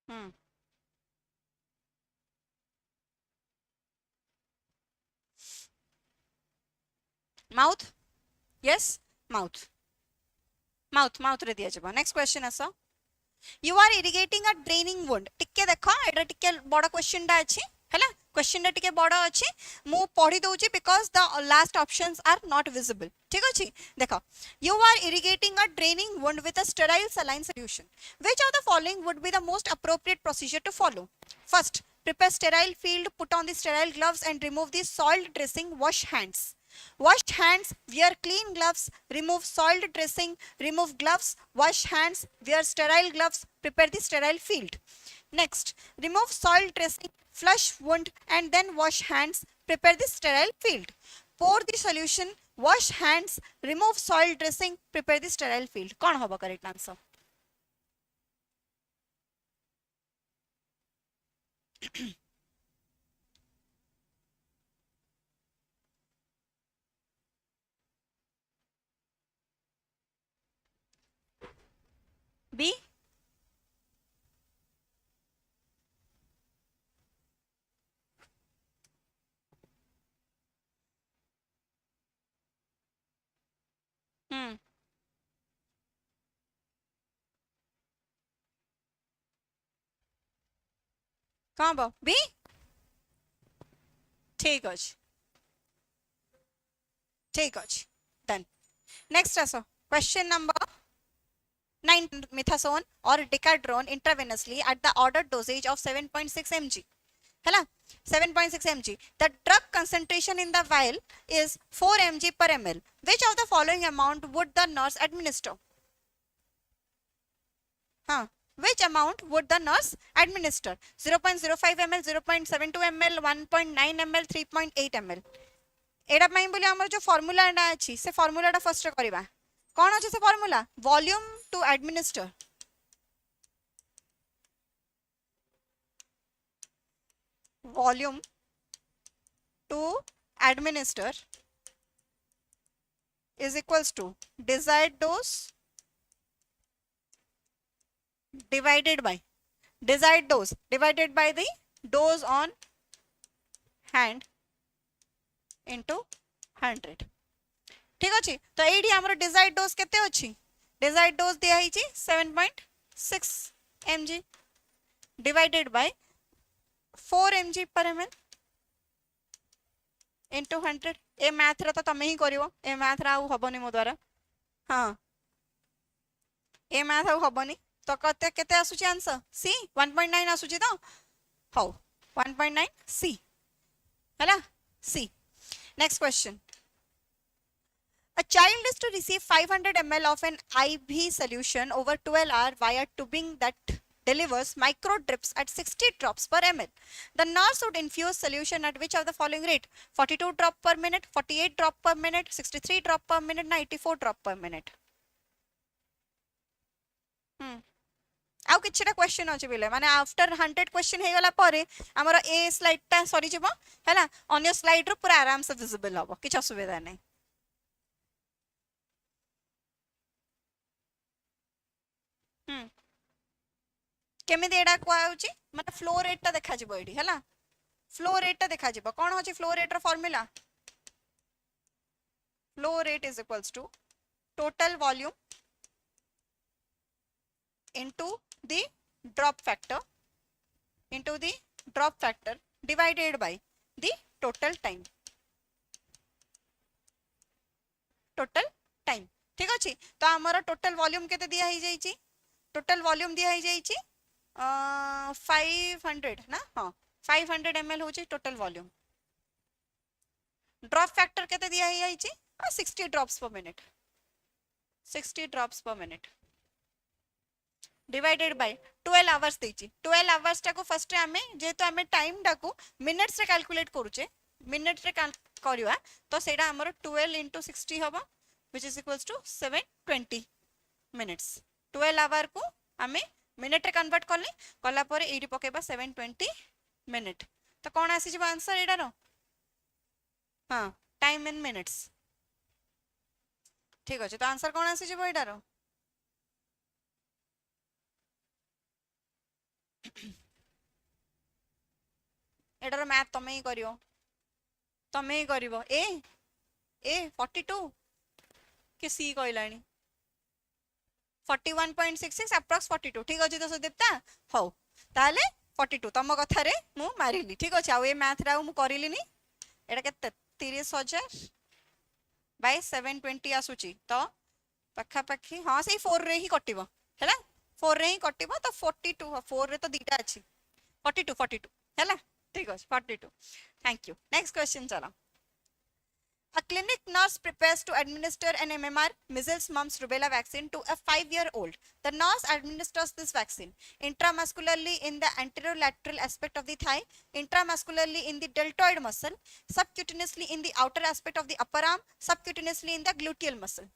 Hmm. Mouth? Yes? Mouth. Mouth रे दिया जबा. Next question आसा. You are irrigating a draining wound. टिके देखो, एटा टिके बड़ा question टा अछि. हैला question टा टिके बड़ा अछि. मु पढ़ी दउची because the last options are not visible. ठीक अछि? देखो. You are irrigating a draining wound with a sterile saline solution. Which of the following would be the most appropriate procedure to follow? First, prepare sterile field, put on the sterile gloves and remove the soiled dressing, wash hands. Wash hands, wear clean gloves, remove soiled dressing, remove gloves, wash hands, wear sterile gloves, prepare the sterile field. Next, remove soiled dressing, flush wound and then wash hands, prepare the sterile field. Pour the solution, wash hands, remove soiled dressing, prepare the sterile field. कौन होगा correct answer? B? कौन बा B? ठीक अछि. ठीक अछि. Done. Next आसो. Question number 9 methasone or decadrone intravenously at the ordered dosage of 7.6 mg. Hala 7.6 mg. The drug concentration in the vial is 4 mg per ml. Which of the following amount would the nurse administer? Which amount would the nurse administer? 0.05 ml, 0.72 ml, 1.9 ml, 3.8 ml. एडा पई बोली हमर जो formula एडा अछि से फार्मूलाटा first करबा. कौन अच्छे से formula volume to administer volume to administer is equals to desired dose divided by the dose on hand into 100. ठीक अच्छे तो ये आमर डिजायर्ड डोज केते अछि डिजायर्ड डोज दिया हिची 7.6 mg डिवाइडेड बाय 4 mg पर ml into 100 ए मैथ रे तो तमे ही करिवो ए मैथ रा हबनी मो द्वारा हां ए मैथ हबनी तो कते केते आसुची आंसर सी 1.9 आसुची तो हो 1.9 सी हैला C next question A child is to receive 500 ml of an IV solution over 12 hours via tubing that delivers micro drips at 60 drops per ml. The nurse would infuse solution at which of the following rate? 42 drop per minute, 48 drop per minute, 63 drop per minute, 94 drop per minute. आउ किछटा question अछि बिले माने after 100 question हे गला पारे हमर ए slide ता सरी जबो हैला अन्य स्लाइड रो पूरा आराम से विजिबल होबो किछ असुविधा नै केमिति एडा कोआउची माने फ्लो रेट ता देखा जिवो एडी हैला फ्लो रेट ता देखा जिवो कोन होची फ्लो रेट रो formula flow rate is equals to total volume into the drop factor divided by the total time ठीक अछि तो हमर टोटल वॉल्यूम केते दिया ही जाई छी टोटल वॉल्यूम दिया ही जाई छी 500 ना हां 500 ml होची टोटल वॉल्यूम ड्रॉप फैक्टर केते दिया ही जाई छी 60 drops per minute 60 drops per minute divided by 12 hours देची 12 आवर्स टाको फर्स्ट आमे जेतो आमे टाइम टाको मिनिट्स रे कैलकुलेट करूचे मिनिट रे करिवा तो सेडा हमर 12 * 60 होबा which is equals to 720 minutes 12 hour को आमे मिनिट रे कन्वर्ट करले कला पर एडी पकेबा 720 मिनिट तो कोन आसी जे आंसर एडा रो हां टाइम इन मिनिट्स ठीक अछि तो आंसर कोन आसी जे एडा रो एटार मैथ तमे ही करियो तमे ही करिवो ए 42 के सी कहलानी 41.66 अप्रॉक्स 42 ठीक अछि तो सुदीप्ता हो ताले 42 तम कथा रे मु मारिली ठीक अछि आ ए मैथ रा मु करिली नी एटा केते 30000 बाय 720 आसुची तो पखा पखी हां से 4 रे ही कटिवो हैला 4 रे ही कटिवो तो 42 4 रे तो दीटा अछि 42 हैला ठीक है 42 थैंक यू नेक्स्ट क्वेश्चन चलो A clinic nurse prepares to administer an MMR measles mumps rubella vaccine to a 5-year-old. The nurse administers this vaccine intramuscularly in the anterolateral aspect of the thigh, intramuscularly in the deltoid muscle, subcutaneously in the outer aspect of the upper arm, subcutaneously in the gluteal muscle.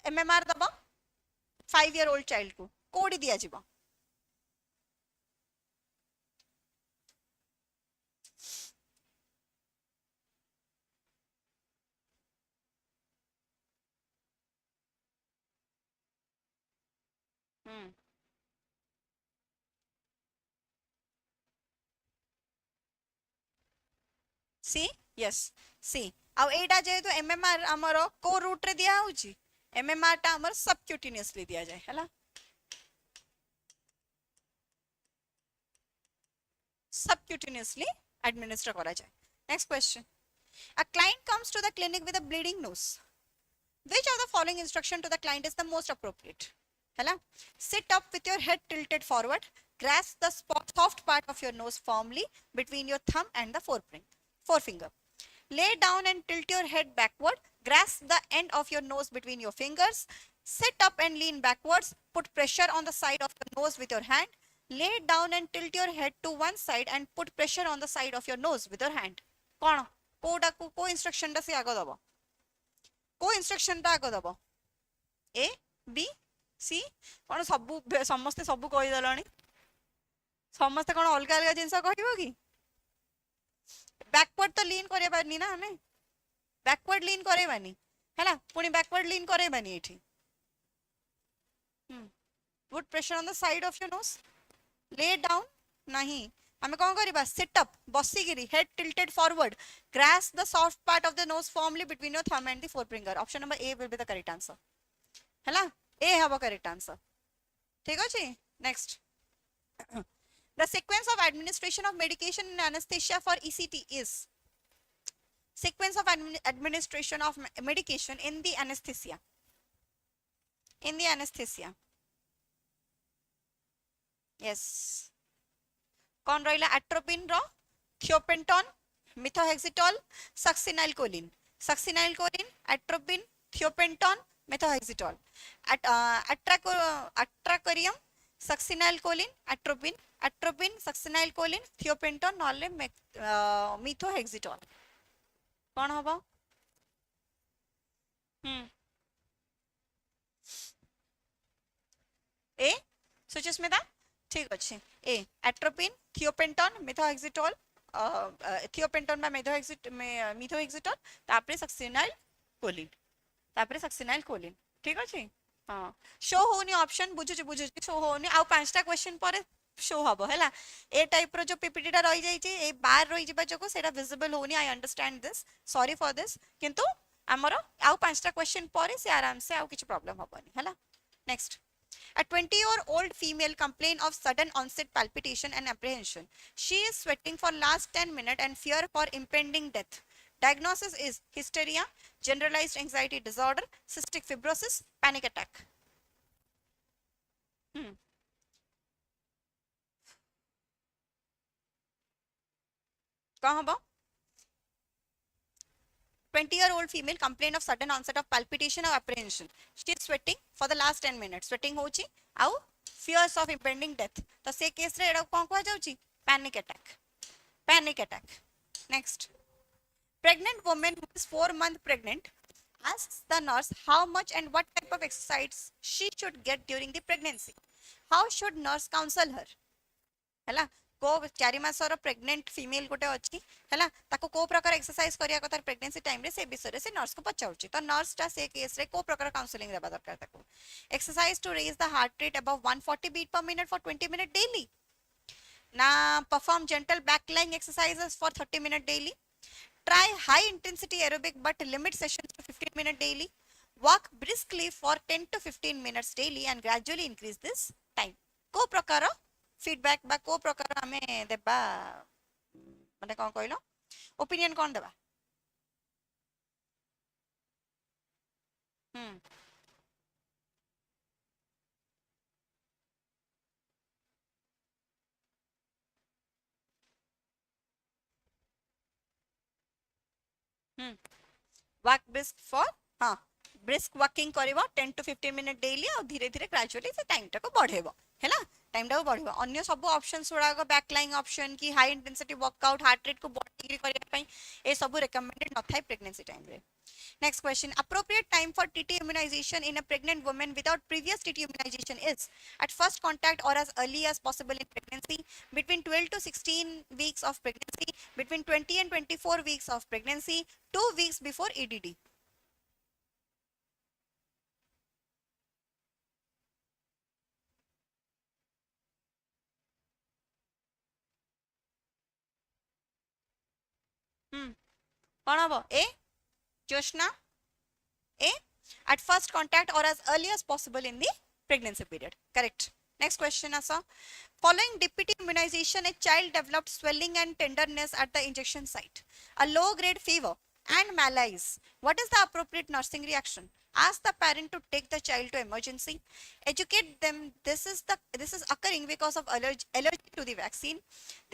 MMR दबा 5-year-old child को कोडी दिया जिवो सी yes सी आ एटा जेतु MMR हमरो को root रे दिया होची एमएमआर टा हमर सबक्यूटेनियसली दिया जाय हला subcutaneously administer करा जाए next question a client comes to the clinic with a bleeding nose which of the following instruction to the client is the most appropriate hela sit up with your head tilted forward grasp the soft part of your nose firmly between your thumb and the forefinger lay down and tilt your head backward grasp the end of your nose between your fingers sit up and lean backwards put pressure on the side of your nose with your hand lay down and tilt your head to one side and put pressure on the side of your nose with your hand कोन कोडा को instruction ता से आगो दबो को instruction ता आगो दबो ए बी सी कोन सब समस्त सब कहि दलणी समस्त कोन अलग अलग जिंस कहइबो की बैकवर्ड तो लीन करे बानी ना हमें बैकवर्ड लीन करे बानी हैला पुनी बैकवर्ड लीन करे बानी एठी put pressure on the side of your nose lay down nahi hame kon kariba sit up bossi giri head tilted forward grasp the soft part of the nose firmly between your thumb and the forefinger option number A will be the correct answer hela A habo correct answer thik achi next the sequence of administration of medication in anesthesia for ECT is sequence of administration of medication in the anesthesia yes कौन रहिला atropine रो thiopentone methohexitol succinylcholine atropine thiopentone methohexitol atracurium succinylcholine atropine atropine succinylcholine thiopentone नॉले methohexitone कौन हबो ए सुचिस्मिता ठीक अच्छे ए एट्रोपिन थियोपेंटोन मिथोहेक्सिटोल थियोपेंटोन बा मिथोहेक्सिटोन तापरे सक्सिनाइल कोलिन तापरे सक्सिनाइल कोलिन ठीक अच्छे हाँ शो होनी ऑप्शन बुझुची बुझुची शो होनी आउ पांचटा क्वेश्चन पर शो हबो हैला ए टाइप रो जो पीपीटी टा रही जाई ए बार रही जिबा जको सेटा विजिबल होनी I understand this sorry for this किंतु हमरो आउ पांचटा क्वेश्चन पर से आराम से आउ किछ प्रॉब्लम हबनी हैला next A 20-year-old female complained of sudden onset palpitation and apprehension. She is sweating for last 10 minutes and fear for impending death. Diagnosis is hysteria, generalized anxiety disorder, cystic fibrosis, panic attack. कौन हबो 20-year-old female complained of sudden onset of palpitation or apprehension. She is sweating for the last 10 minutes. Sweating होची आउ fears of impending death. तो से case रे एडा कोन को जाउची panic attack. Panic attack. Next. Pregnant woman who is 4 months pregnant asks the nurse how much and what type of exercise she should get during the pregnancy. How should nurse counsel her? हैला को 4 मासर pregnant female गोटे अछि हैला ताको को प्रकार exercise करिया कथा प्रेगनेंसी टाइम रे से विषय से नर्स को पचाउची तो नर्स टा से केस रे को प्रकार काउंसलिंग देबा दरकार ताको exercise to raise the heart rate above 140 beat per minute for 20 minute daily ना perform gentle back lying exercises for 30 minute daily try high intensity aerobic but limit sessions to 15 minute daily walk briskly for 10 to 15 minutes daily and gradually increase this time को प्रकार feedback बा को प्रकार हमें देबा माने कोन कहलो ओपिनियन कोन देबा हम वॉक ब्रिस्क फॉर हां ब्रिस्क वॉकिंग करबो 10 to 15 मिनट डेली और धीरे धीरे ग्रेजुअली से टाइम टा को बढ़ेबो हैला टाइम टा बढ़िबो अन्य सब ऑप्शंस उड़ा को बैकलाइन ऑप्शन की high intensity workout heart rate को बढ़ी करिया पई ए सब रिकमेंडेड न थाई प्रेगनेंसी टाइम रे next question appropriate time for TT immunization in a pregnant woman without previous TT immunization is at first contact or as early as possible in pregnancy between 12 to 16 weeks of pregnancy between 20 and 24 weeks of pregnancy 2 weeks before EDD कौन हम ए जोशना ए at first contact or as early as possible in the pregnancy period correct next question asa following DPT immunization a child developed swelling and tenderness at the injection site a low grade fever and malaise what is the appropriate nursing reaction ask the parent to take the child to emergency educate them this is occurring because of allergy to the vaccine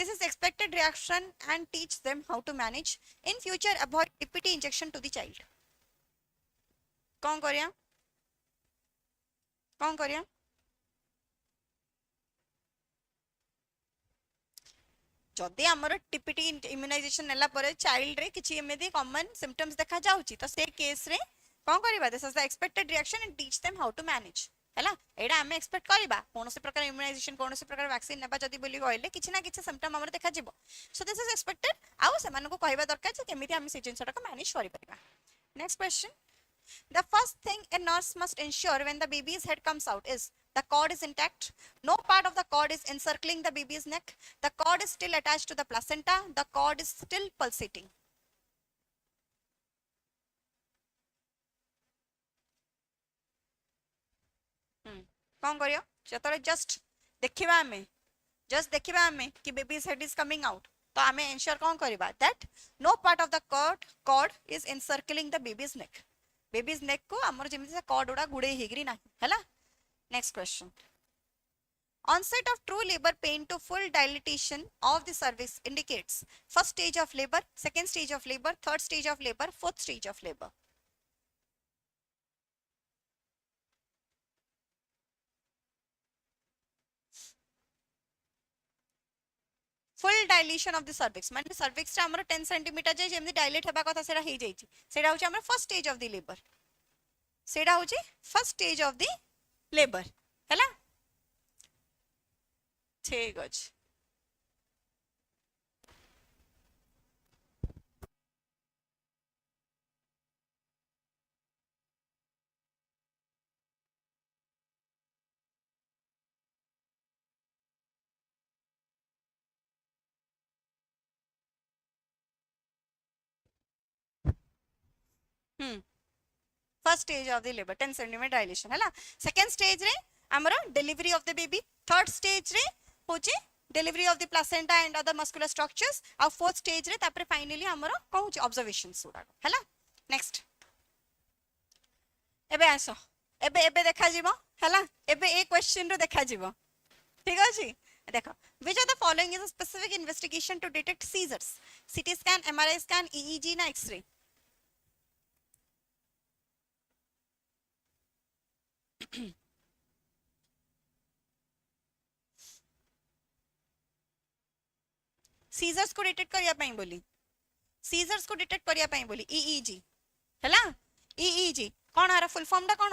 this is expected reaction and teach them how to manage in future avoid DPT injection to the child कौन करिया कौन करिया जदि हमर TPT immunisation नेला परे child रे किछि एमेदी कॉमन सिम्पटम्स देखा जाउची तो से केस रे कौन करिबा this is the expected reaction and teach them how to manage हैला एडा हमें एक्सपेक्ट करिबा कोनोसे प्रकार इम्यूनाइजेशन कोनोसे प्रकार वैक्सीन नेबा जदि बोली कहले किछि ना किछि सिम्पटम हमर देखा जिवो सो दिस इज एक्सपेक्टेड आउ से मानको कहबा दरकार जे केमिति हम से जिंसटा को मैनेज करि परिबा next question The first thing a nurse must ensure when the baby's head comes out is the cord is intact, no part of the cord is encircling the baby's neck, the cord is still attached to the placenta, the cord is still pulsating. कौन करियो जतरे just देखिबा हमें कि baby's head is coming out तो हमें ensure कौन करिबा that no part of the cord is encircling the baby's neck. Baby's neck को हमर जेमिति से कॉर्ड उडा गुडे हेगरी नाही हैला next question onset of true labor pain to full dilatation of the cervix indicates first stage of labor second stage of labor third stage of labor fourth stage of labor full dilation of the cervix माने cervix रा हमर 10 centimetre जे Zeme dilate हेबा कथा सेरा हे जाई छी सेडा होची हमर first stage of the labour सेडा होची first stage of the labour हैला ठीक अछि first stage of the labour 10 centimetre dilation हैला सेकंड स्टेज रे हमरो delivery of the baby third stage रे होची delivery of the placenta and other muscular structures और फोर्थ स्टेज रे तापर फाइनली हमरो कहूची ऑब्जर्वेशंस उडा हैला नेक्स्ट एबे आसो एबे एबे देखा जीवो हैला एबे ए क्वेश्चन रो देखा जीवो ठीक अछि देखो which of the following is a specific investigation to detect seizures CT scan MRI scan EEG ना X-ray सीजर्स को डिटेक्ट करिया पई बोली सीजर्स को डिटेक्ट करिया पई बोली ईईजी हैला ईईजी कोन आरा फुल फॉर्म डा कोन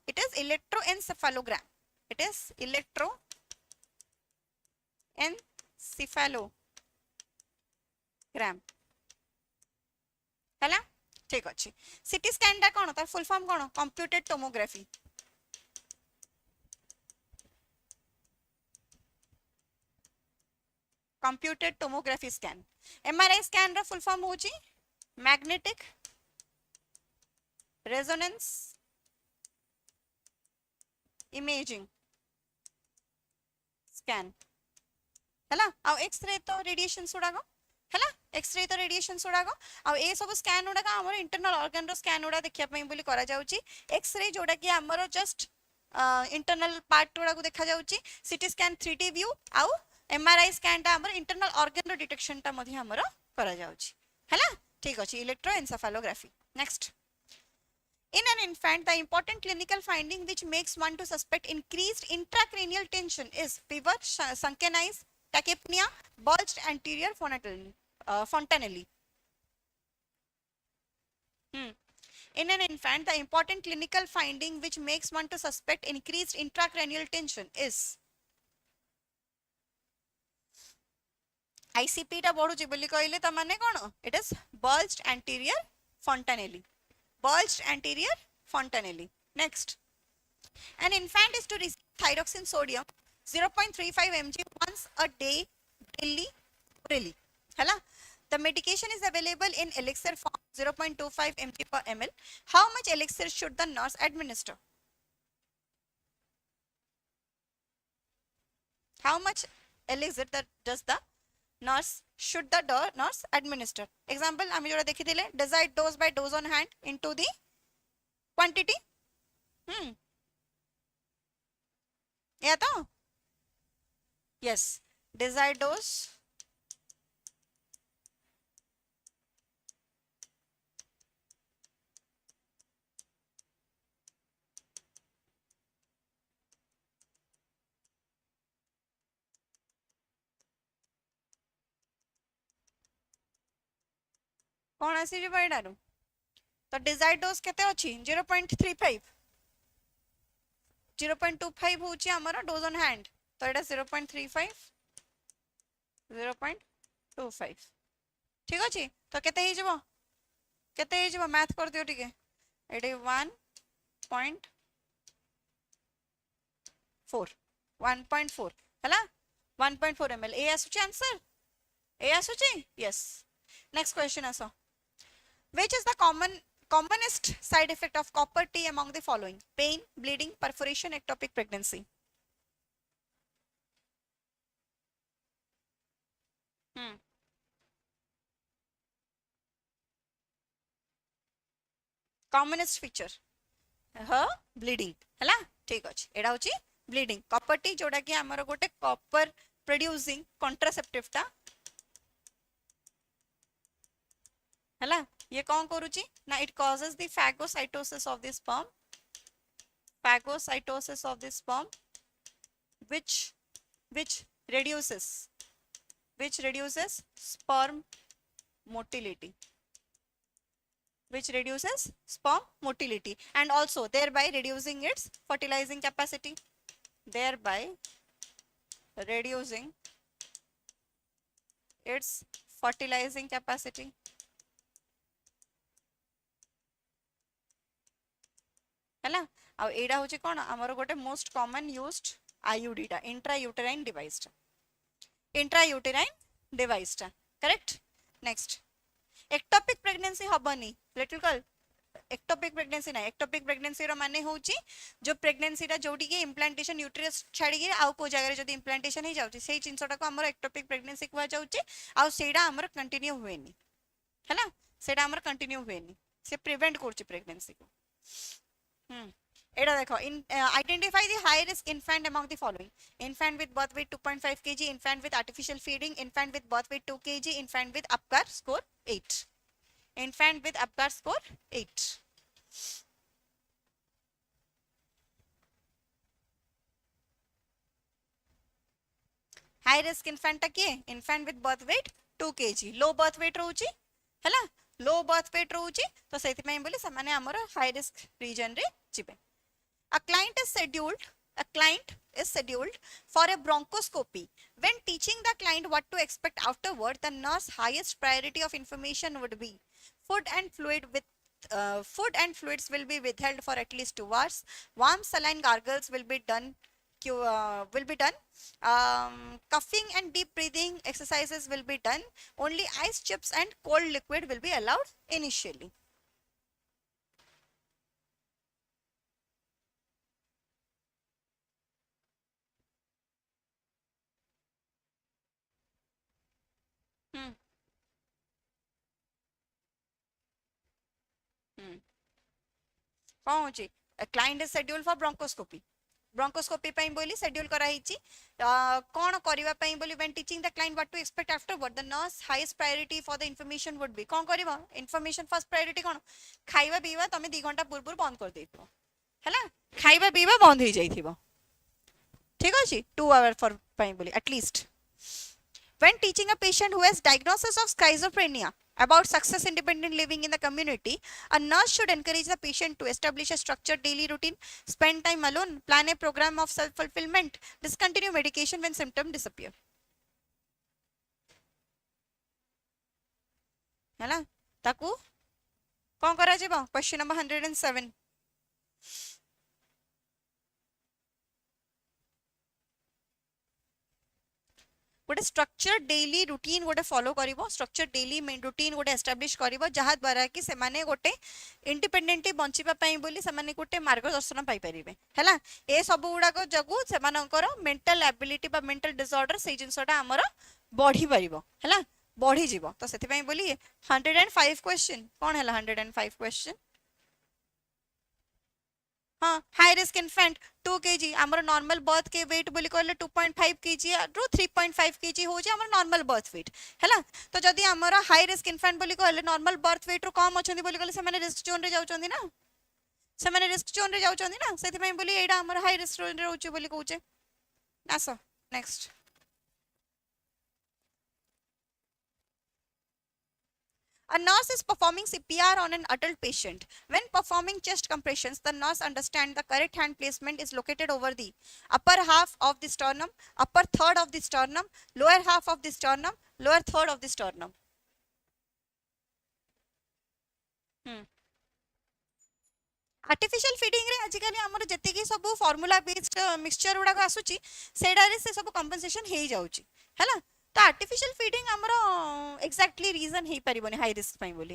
it is electroencephalogram it is electroencephalogram हैला ठीक अछि सीटी स्कैन डा कोन तार फुल फॉर्म कोन computed tomography computed tomography scan MRI scan रा फुल फॉर्म होची मैग्नेटिक रेजोनेंस इमेजिंग स्कैन हैला आ एक्सरे तो रेडिएशन सुडागो हैला एक्सरे तो रेडिएशन सुडागो आ ए सब स्कैन उडा हमर इंटरनल ऑर्गन रो स्कैन उडा देखिया पई बोली करा जाउची एक्सरे जोडा कि हमर जस्ट इंटरनल पार्ट उडा को देखा जाउची सीटी स्कैन 3D व्यू आ एमआरआई स्कैन टा हमर इंटरनल ऑर्गन रो डिटेक्शन टा मध्ये हमर करा जाउची हैला ठीक अछि इलेक्ट्रोएन्सेफेलोग्राफी next in an infant the important clinical finding which makes one to suspect increased intracranial tension is fever sunken eyes tachypnea bulged anterior fontanelli in an infant the important clinical finding which makes one to suspect increased intracranial tension is ICP टा बढुची बोली कहले त माने कोन it is bulged anterior fontanelli next an infant is to receive thyroxine sodium 0.35 mg once a day daily orally हैला the medication is available in elixir form 0.25 mg per ml how much elixir should the nurse administer how much elixir does the nurse should the nurse administer example आमी जोड़ा देखि दिले desired dose by dose on hand into the quantity या तो yes desired dose कौन आसी जे बाइडारू तो desired dose केते अछि 0.35 0.25 होची हमर डोज ऑन हैंड तो एटा 0.35 0.25 ठीक अछि तो केते हे जबो मैथ कर दियो ठीक है एटे 1.4 हला 1.4 ml ए आसुची आंसर ए आसुची यस नेक्स्ट क्वेश्चन आसो which is the commonest side effect of copper tea among the following pain bleeding perforation ectopic pregnancy commonest feature bleeding हला ठीक अछि एडा होची bleeding copper tea जोडा कि हमर गोटे copper producing contraceptive टा हला ये कौन करूची ना it causes the phagocytosis of the sperm which reduces, which reduces sperm motility, which reduces sperm motility, and also thereby reducing its fertilizing capacity, thereby reducing its fertilizing capacity. है आउ एडा होची कोन हमर गोटे मोस्ट कॉमन यूज्ड आईयूडी टा intrauterine device टा, intrauterine device टा करेक्ट। नेक्स्ट एक्टोपिक प्रेगनेंसी हबनी लिटिल एक्टोपिक प्रेगनेंसी ना, एक्टोपिक प्रेगनेंसी रो माने होची जो प्रेगनेंसी टा जोडी के इम्प्लांटेशन यूटेरस छाडी के आउ को जगह रे जदी इम्प्लांटेशन हे जाउची सेही चिंसटा को हमर एक्टोपिक प्रेगनेंसी कुआ जाउची आउ सेडा हमर कंटिन्यू होएनी हैला, सेडा हमर कंटिन्यू होएनी, से प्रिवेंट करची प्रेगनेंसी को। एडा देखो इन identify the high risk infant among the following: infant with birth weight 2.5 kg, infant with artificial feeding, infant with birth weight 2 kg, infant with Apgar score 8, infant with Apgar score 8। High risk infant किए infant with birth weight 2 kg, low birth weight रहउची हैला, low birth weight रहउची तो सेति पई बोली समाने हमर high risk reason रे जिबे। A client is scheduled for a bronchoscopy. When teaching the client what to expect afterward, the nurse's highest priority of information would be food and fluids will be withheld for at least 2 hours. Warm saline gargles will be done. Coughing and deep breathing exercises will be done. Only ice chips and cold liquid will be allowed initially. कौन होची client is schedule for bronchoscopy, bronchoscopy पई बोली schedule करा हिची कोन करबा पई बोली when teaching the client what to expect afterward the nurse highest priority for the information would be कोन करबा इंफॉर्मेशन फर्स्ट प्रायोरिटी कोन खाइबा पीबा तमे 2 घंटा पूर्व बंद कर देइबो हैला, खाइबा पीबा बंद हो जाइथिबो ठीक अछि 2 आवर फॉर पई बोली at least. When teaching a patient who has diagnosis of schizophrenia about success independent living in the community, a nurse should encourage the patient to establish a structured daily routine, spend time alone, plan a program of self-fulfillment, discontinue medication when symptoms disappear. है ना ताकू कौन करा जेबो question number 107 गोटे structure daily routine गोटे follow करिवो, structure daily routine गोटे establish करिवो जहा द्वारा कि से माने गोटे इंडिपेंडेंटली बंचिबा पई बोली से माने गोटे मार्गदर्शन पाई परिबे हैला। ए सब गुडा को जगु से मानकर मेंटल एबिलिटी बा मेंटल डिसऑर्डर से जिंसटा हमर बढ़ी परिबो हैला, बढ़ी जीवो तो सेति पई बोली 105 क्वेश्चन कोन हैला 105 क्वेश्चन। हाँ हाई रिस्क इन्फेंट 2 kg आमर नॉर्मल बर्थ के वेट बोली कहले 2.5 kg रु 3.5 kg हो जे हमर नॉर्मल बर्थ वेट हैला। तो जदी हमर हाई रिस्क इन्फेंट बोली कहले नॉर्मल बर्थ वेट रु कम अछंदी बोली कहले से माने रिस्क जोन रे जाउचंदी ना, से माने रिस्क जोन रे जाउचंदी ना सेति पई बोली एडा हमर हाई रिस्क जोन रे होची बोली कहूचे। आसो next A nurse is performing CPR on an adult patient. When performing chest compressions, the nurse understands the correct hand placement is located over the upper half of the sternum, upper third of the sternum, lower half of the sternum, lower third of the sternum. Artificial feeding रे आजिकल हमर जति के सब formula based mixture उडा आसुची सेडा रे से सब compensation हे जाउची हैला। तो आर्टिफिशियल फीडिंग हमरो एक्जेक्टली रीजन हे परिबोनी हाई रिस्क पई बोली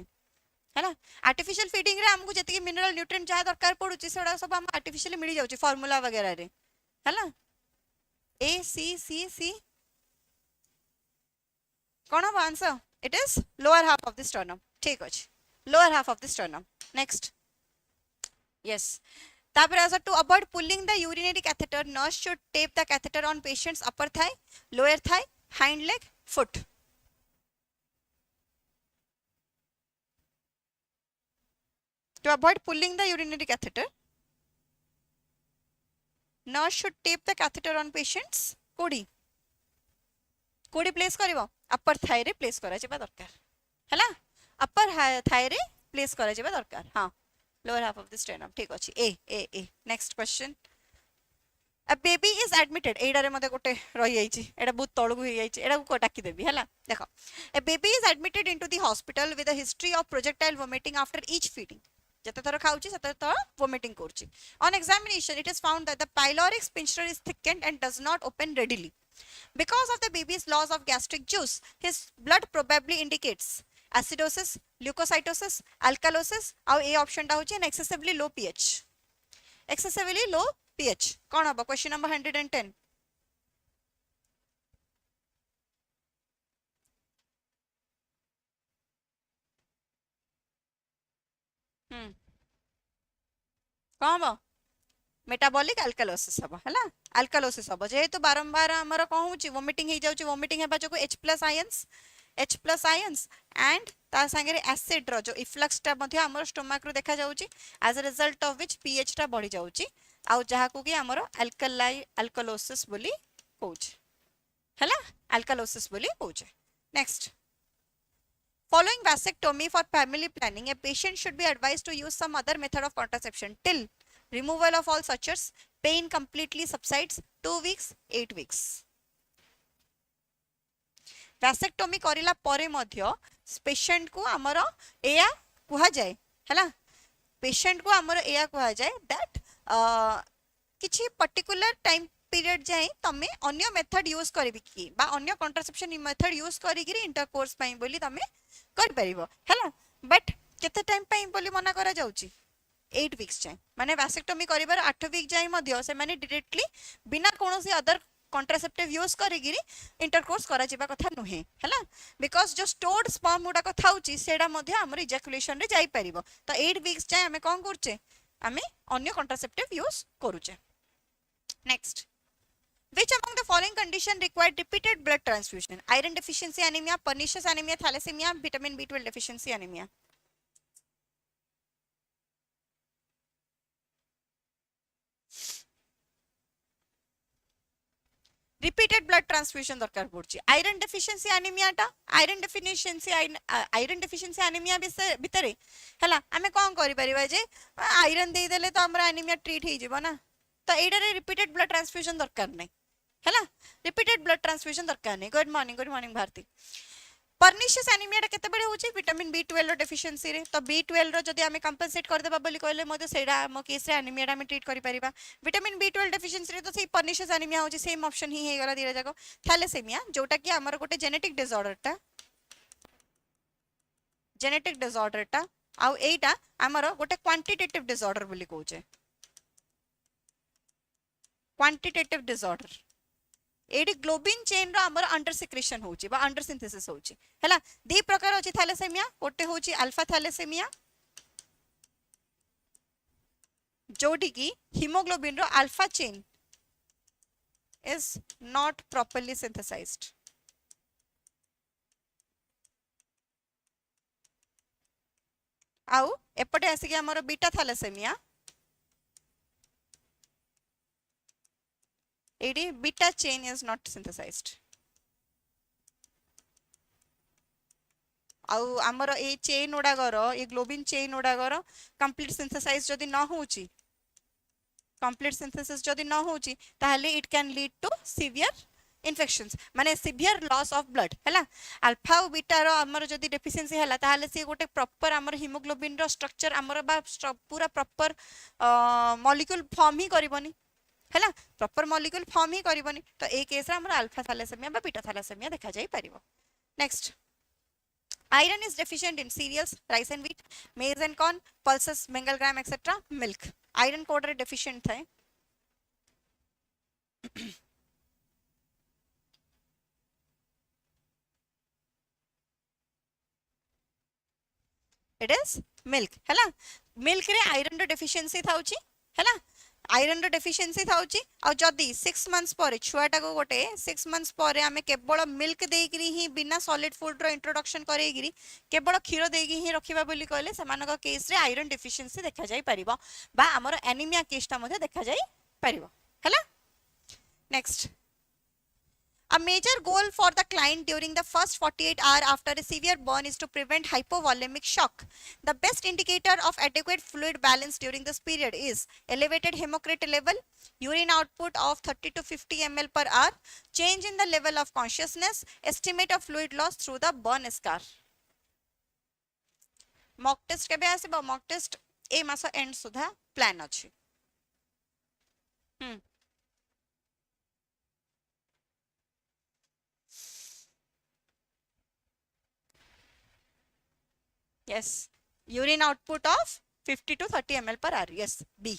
हैला। आर्टिफिशियल फीडिंग रे हमको जति के मिनरल न्यूट्रिएंट जहा दरकार पडुची सेडा सब हम आर्टिफिशियली मिली जाउची फार्मूला वगैरह रे हैला। ए सी सी सी कोन हो answer it is lower half of the sternum ठीक अछि lower half of the sternum. Next yes तापर as to avoid pulling the urinary catheter nurse should tape the catheter on patient's upper thigh, lower thigh, hind leg, foot. To avoid pulling the urinary catheter nurse should tape the catheter on patient's kodi कोडी place करिवो अपर Thai रे place करा जिबा दरकार हैला अपर Thai रे place करा जिबा दरकार हां lower half of the sternum ठीक अछि ए next question a baby is admitted एडारे मते गोटे रही जाईची एडा बहुत तळगु होई जाईची एडा को टाकी देबी हैला देखो a baby is admitted into the hospital with a history of projectile vomiting after each feeding जते थर खाउची सते थर vomiting करची on examination it is found that the pyloric sphincter is thickened and does not open readily because of the baby's loss of gastric juice his blood probably indicates acidosis leukocytosis alkalosis और A option टा होची an excessively low pH excessively low pH कौन होबो question number 110 कौन होबो metabolic alkalosis हबो हला alkalosis हबो जेहेतु बारंबार हमर कोन होची वोमिटिंग हे जाउची वोमिटिंग हेबा जो H+ आयंस एंड ता संगे एसिड रो जो इफ्लक्स टा मध्ये हमर स्टोमक रो देखा जाउची as a result of which pH टा बढ़ी जाउची आउ जहा को कि हमर अल्कालोसिस बोली कहउची हला अल्कालोसिस बोली कहउची next following vasectomy for family planning a patient should be advised to use some other method of contraception till removal of all sutures pain completely subsides 2 weeks 8 weeks vasectomy करिला परे मध्य patient को हमर एया कुहा जाय हला patient को हमर एया कुहा जाय दैट किछि पर्टिकुलर टाइम पीरियड जाय तमे अन्य मेथड यूज करबी की बा अन्य कंट्रासेप्शन मेथड यूज करी गिरी इंटरकोर्स पई बोली तमे कर परिबो हला बट केते टाइम पई बोली मना करा जाउची 8 वीक्स जाय माने वैसेक्टोमी करिबार 8 वीक जाय मध्य से माने डायरेक्टली बिना कोनोसी अदर कंट्रासेप्टिव यूज करी गिरी इंटरकोर्स करा जिबा कथा नुहे हला बिकॉज़ जो स्टोर्ड स्पर्म उडा कथा होची सेडा मध्य हमर इजैकुलेशन रे जाय परिबो तो 8 वीक्स जाय हमें कोन करचे हमें अन्य कंट्रासेप्टिव यूज करूचे next Which among the following condition required repeated blood transfusion? Iron deficiency anemia, pernicious anemia, thalassemia, vitamin B12 deficiency anemia. Repeated blood transfusion दरकार पड़ची आयरन डेफिशिएंसी एनीमिया टा आयरन डेफिशिएंसी एनीमिया भितरे हला हमें कोन करि परिबा जे iron दे देले तो हमरा एनीमिया ट्रीट हे जिवो ना तो एडरे रिपीटेड ब्लड ट्रांसफ्यूजन दरकार नै हला रिपीटेड ब्लड ट्रांसफ्यूजन दरकार नै good morning Bharati pernicious anaemia टा केते बडे होची विटामिन B12 रो डेफिशिएंसी रे तो B12 रो जदी हमें कंपनसेट कर देबा बोली कहले मते सेडा हम केस रे एनीमिया टा हम ट्रीट करि परिबा विटामिन B12 डेफिशिएंसी रे तो सेही पर्निशियस एनीमिया होची सेम ऑप्शन ही हे गला दिरा जाको थैलेसेमिया जोटा कि हमर गोटे जेनेटिक डिसऑर्डर टा आउ एटा हमर गोटे क्वांटिटेटिव डिसऑर्डर बोली कहूचे क्वांटिटेटिव डिसऑर्डर एडी ग्लोबिन चेन रो हमर अंडर सिक्रेशन होची बा अंडर सिंथेसिस होची हैला दी प्रकार होची थैलेसेमिया गोटे होची अल्फा थैलेसेमिया जोडी की हीमोग्लोबिन रो alpha chain is not properly synthesized आउ एपटे आसी हमर बीटा थैलेसेमिया एडी beta chain is not synthesized आउ हमर ए चेन उडागर ए ग्लोबिन चेन उडागर कंप्लीट सिंथेसाइज जदी न होची कंप्लीट सिंथेसिस जदी न होची ताहले it can lead to severe infections माने सीवियर लॉस ऑफ ब्लड हैला अल्फा और बीटा रो हमर जदी डेफिशिएंसी हैला ताहले से गोटे प्रॉपर हमर हीमोग्लोबिन रो स्ट्रक्चर हमर बा पूरा प्रॉपर मॉलिक्यूल फॉर्म ही करबनी हैला प्रॉपर मॉलिक्यूल फॉर्म ही करबनी तो ए केस रे हमर अल्फा थैलेसेमिया बा बीटा थैलेसेमिया देखा जाई परिबो next iron is deficient in cereals rice and wheat maize and corn pulses bengal gram etc milk iron code रे deficient थाए it is milk हैला milk रे iron रो deficiency थाउची हैला आयरन रो deficiency थाउची आ जदी 6 months पर छुआटा को गोटे 6 मंथ्स पर आमे केवल मिल्क देगिरी ही बिना सॉलिड फूड रो इंट्रोडक्शन करेगिरी केवल क्षीर देगी ही रखिबा बोली कहले समान को केस रे आयरन डेफिशिएंसी देखा जाई परिबो बा हमर एनीमिया केस ता मध्ये देखा जाई परिबो हैला next A major goal for the client during the first 48 hours after a severe burn is to prevent hypovolemic shock. The best indicator of adequate fluid balance during this period is elevated hematocrit level, urine output of 30 to 50 ml per hour, change in the level of consciousness, estimate of fluid loss through the burn scar. Mock test केबे आसीबो? Mock test A mass and Sudha plan अछि. Yes. Urine output of 50 to 30 ml per hour. Yes. B.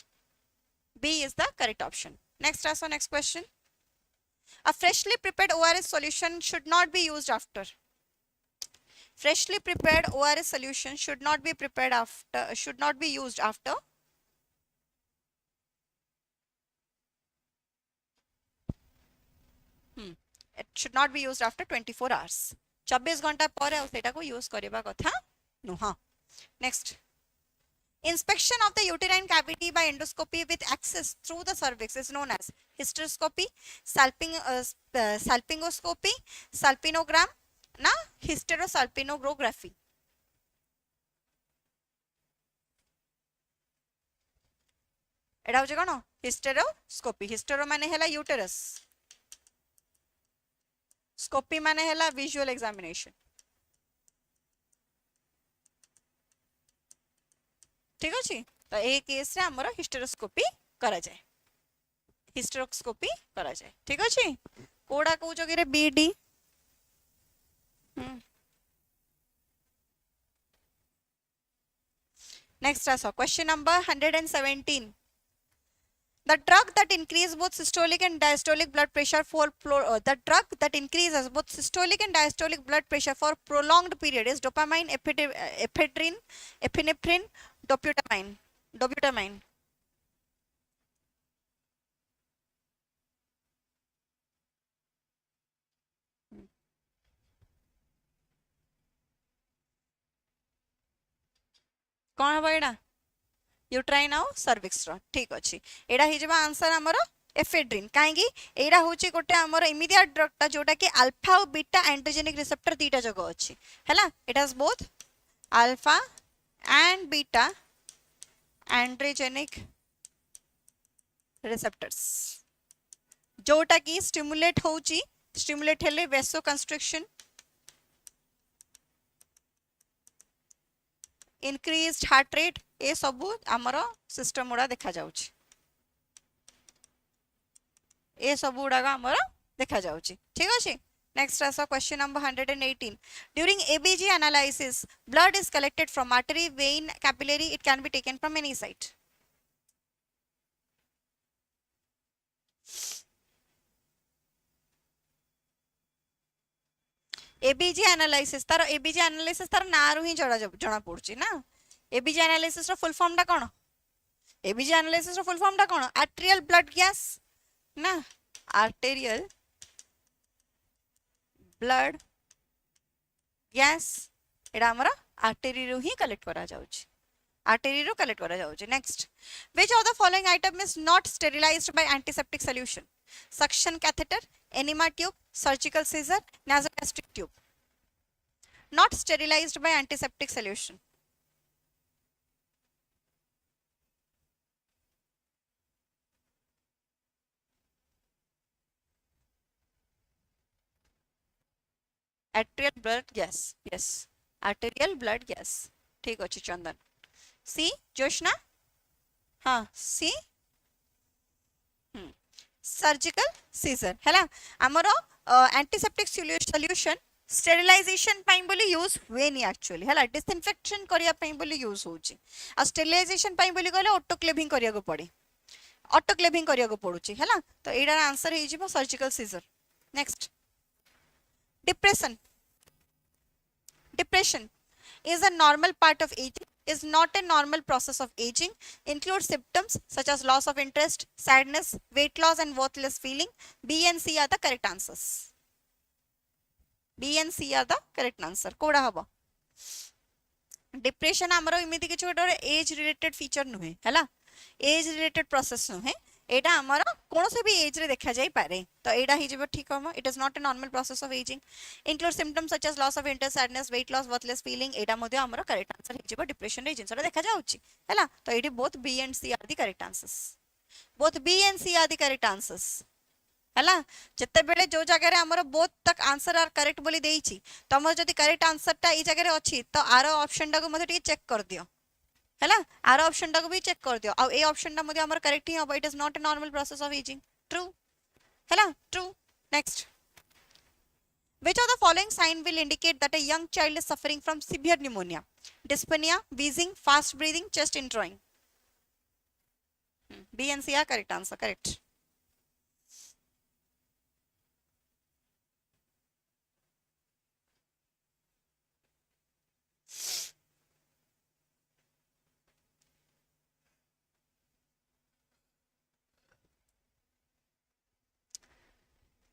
B is the correct option. Next, also next question. A freshly prepared ORS solution should not be used after. Freshly prepared ORS solution should not be prepared after. Should not be used after. It should not be used after 24 hours. 24 घंटा पर सेटा को use करबा कथा नुहा. Next. Inspection of the uterine cavity by endoscopy with access through the cervix is known as hysteroscopy, salpingoscopy, salpinogram, na hysterosalpinography. एटा होचे कोन hysteroscopy. हिस्टेरो माने हैला uterus, scopy माने हैला विजुअल एग्जामिनेशन. ठीक अछि. तो ए केस रे हमर हिस्टेरोस्कोपी करा जाय. हिस्टेरोस्कोपी करा जाय. ठीक अछि. कोडा को जगह रे बी डी. नेक्स्ट आसो question number 117. The drug that increases both systolic and diastolic blood pressure for the drug that increases both systolic and diastolic blood pressure for prolonged period is dopamine, ephedrine, epinephrine, dobutamine. Dobutamine. कौन हम एडा uterine आउ cervix रो. ठीक अछि. एडा हि जबा answer हमरो एफेड्रिन. काहेकि एडा होची गोटे हमरो इमीडिएट ड्रग ता जोटा कि अल्फा और बीटा एंड्रोजेनिक रिसेप्टर दीटा जगह अछि. हैला it has both alpha and beta androgenic receptors जोटा कि स्टिमुलेट होची. स्टिमुलेट हेले वेसो कंस्ट्रिक्शन, increased heart rate, ए सबु हमरो सिस्टम उडा देखा जाउची. ए सबु उडा हमरो देखा जाउची. ठीक अछि. Next आसा question number 118. During ABG analysis, blood is collected from artery, vein, capillary. It can be taken from any site. ABG analysis तार ABG analysis तार नारु ही जणा पड़ुची ना. ABG analysis रो full form टा कोन? ABG analysis रो full form टा कोन? Arterial blood gas ना. Arterial blood gas एडा हमरा आर्टरी रो ही कलेक्ट करा जाउची. आर्टरी रो कलेक्ट करा जाउची. Next. Which of the following item is not sterilized by antiseptic solution? Suction catheter, enema tube, surgical scissor, nasogastric tube. Not sterilized by antiseptic solution. Arterial blood gas. Yes. Arterial blood gas. ठीक अछि चंदन. C Joshna. हाँ C. Surgical scissor हैला हमरो antiseptic solution sterilisation पाई बोली use हुए नहीं actually हैला. Disinfection करिया पाई बोली यूज होची. आ स्टेरिलाइजेशन पाई बोली कहले ऑटोक्लेविंग करिया को पड़े. ऑटोक्लेविंग करिया को पड़ुची हैला. तो एडार आंसर हे जिवो surgical scissor. Next. Depression. Depression is a normal part of aging, is not a normal process of aging, includes symptoms such as loss of interest, sadness, weight loss and worthless feeling. B and C are the correct answers. B and C are the correct answer. कोड़ा हबो. Depression हमरो इमिति किछु गोटे age related feature नुहे हैला. Age related process नुहे. एटा हमर कोनोसे भी as रे देखा जाई पारे तो एटा ही जेबो ठीक हम it is not a normal process of ageing include symptoms such as loss of interest sadness weight loss worthless feeling एटा मध्ये हमर करेक्ट आंसर ही जेबो डिप्रेशन रे जिंसटा देखा जाउची हैला तो एटी both B and C are the correct answers both B and C are the correct answers हैला जते बेले जो जगह रे हमर बोथ तक आंसर आर करेक्ट बोली देइची तमर जदी करेक्ट आंसर टा ई जगह रे अछि तो आरो ऑप्शन टा को मते टी चेक कर दियो हैला आर ऑप्शन टा को भी चेक कर दियो आ ए ऑप्शन टा मध्ये हमर करेक्ट ही हो it is not a normal process of ageing true हैला true next which of the following sign will indicate that a young child is suffering from severe pneumonia dyspnea wheezing fast breathing chest indrawing b and c are correct answer correct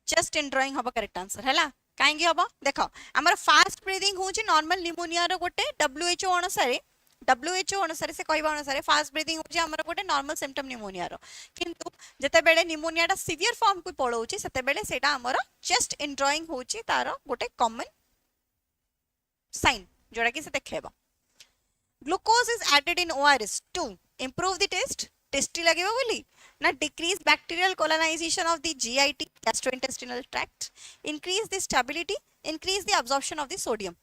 chest indrawing हबो correct answer हैला काहेकि हबो देखो हमर fast breathing होची normal pneumonia रो गोटे WHO अनुसार से कहबा अनुसार फास्ट ब्रीथिंग होची हमर गोटे नॉर्मल सिम्पटम निमोनिया रो किंतु जते बेले निमोनिया टा सीवियर फॉर्म को पळौची सते बेले सेटा हमर चेस्ट इंड्रॉइंग होची तारो गोटे कॉमन साइन जोड़ा कि से देखैबा glucose is added in ORS to improve the taste tasty लगेबा बोली ना decrease bacterial colonization of the GIT gastrointestinal tract increase the stability increase the absorption of the sodium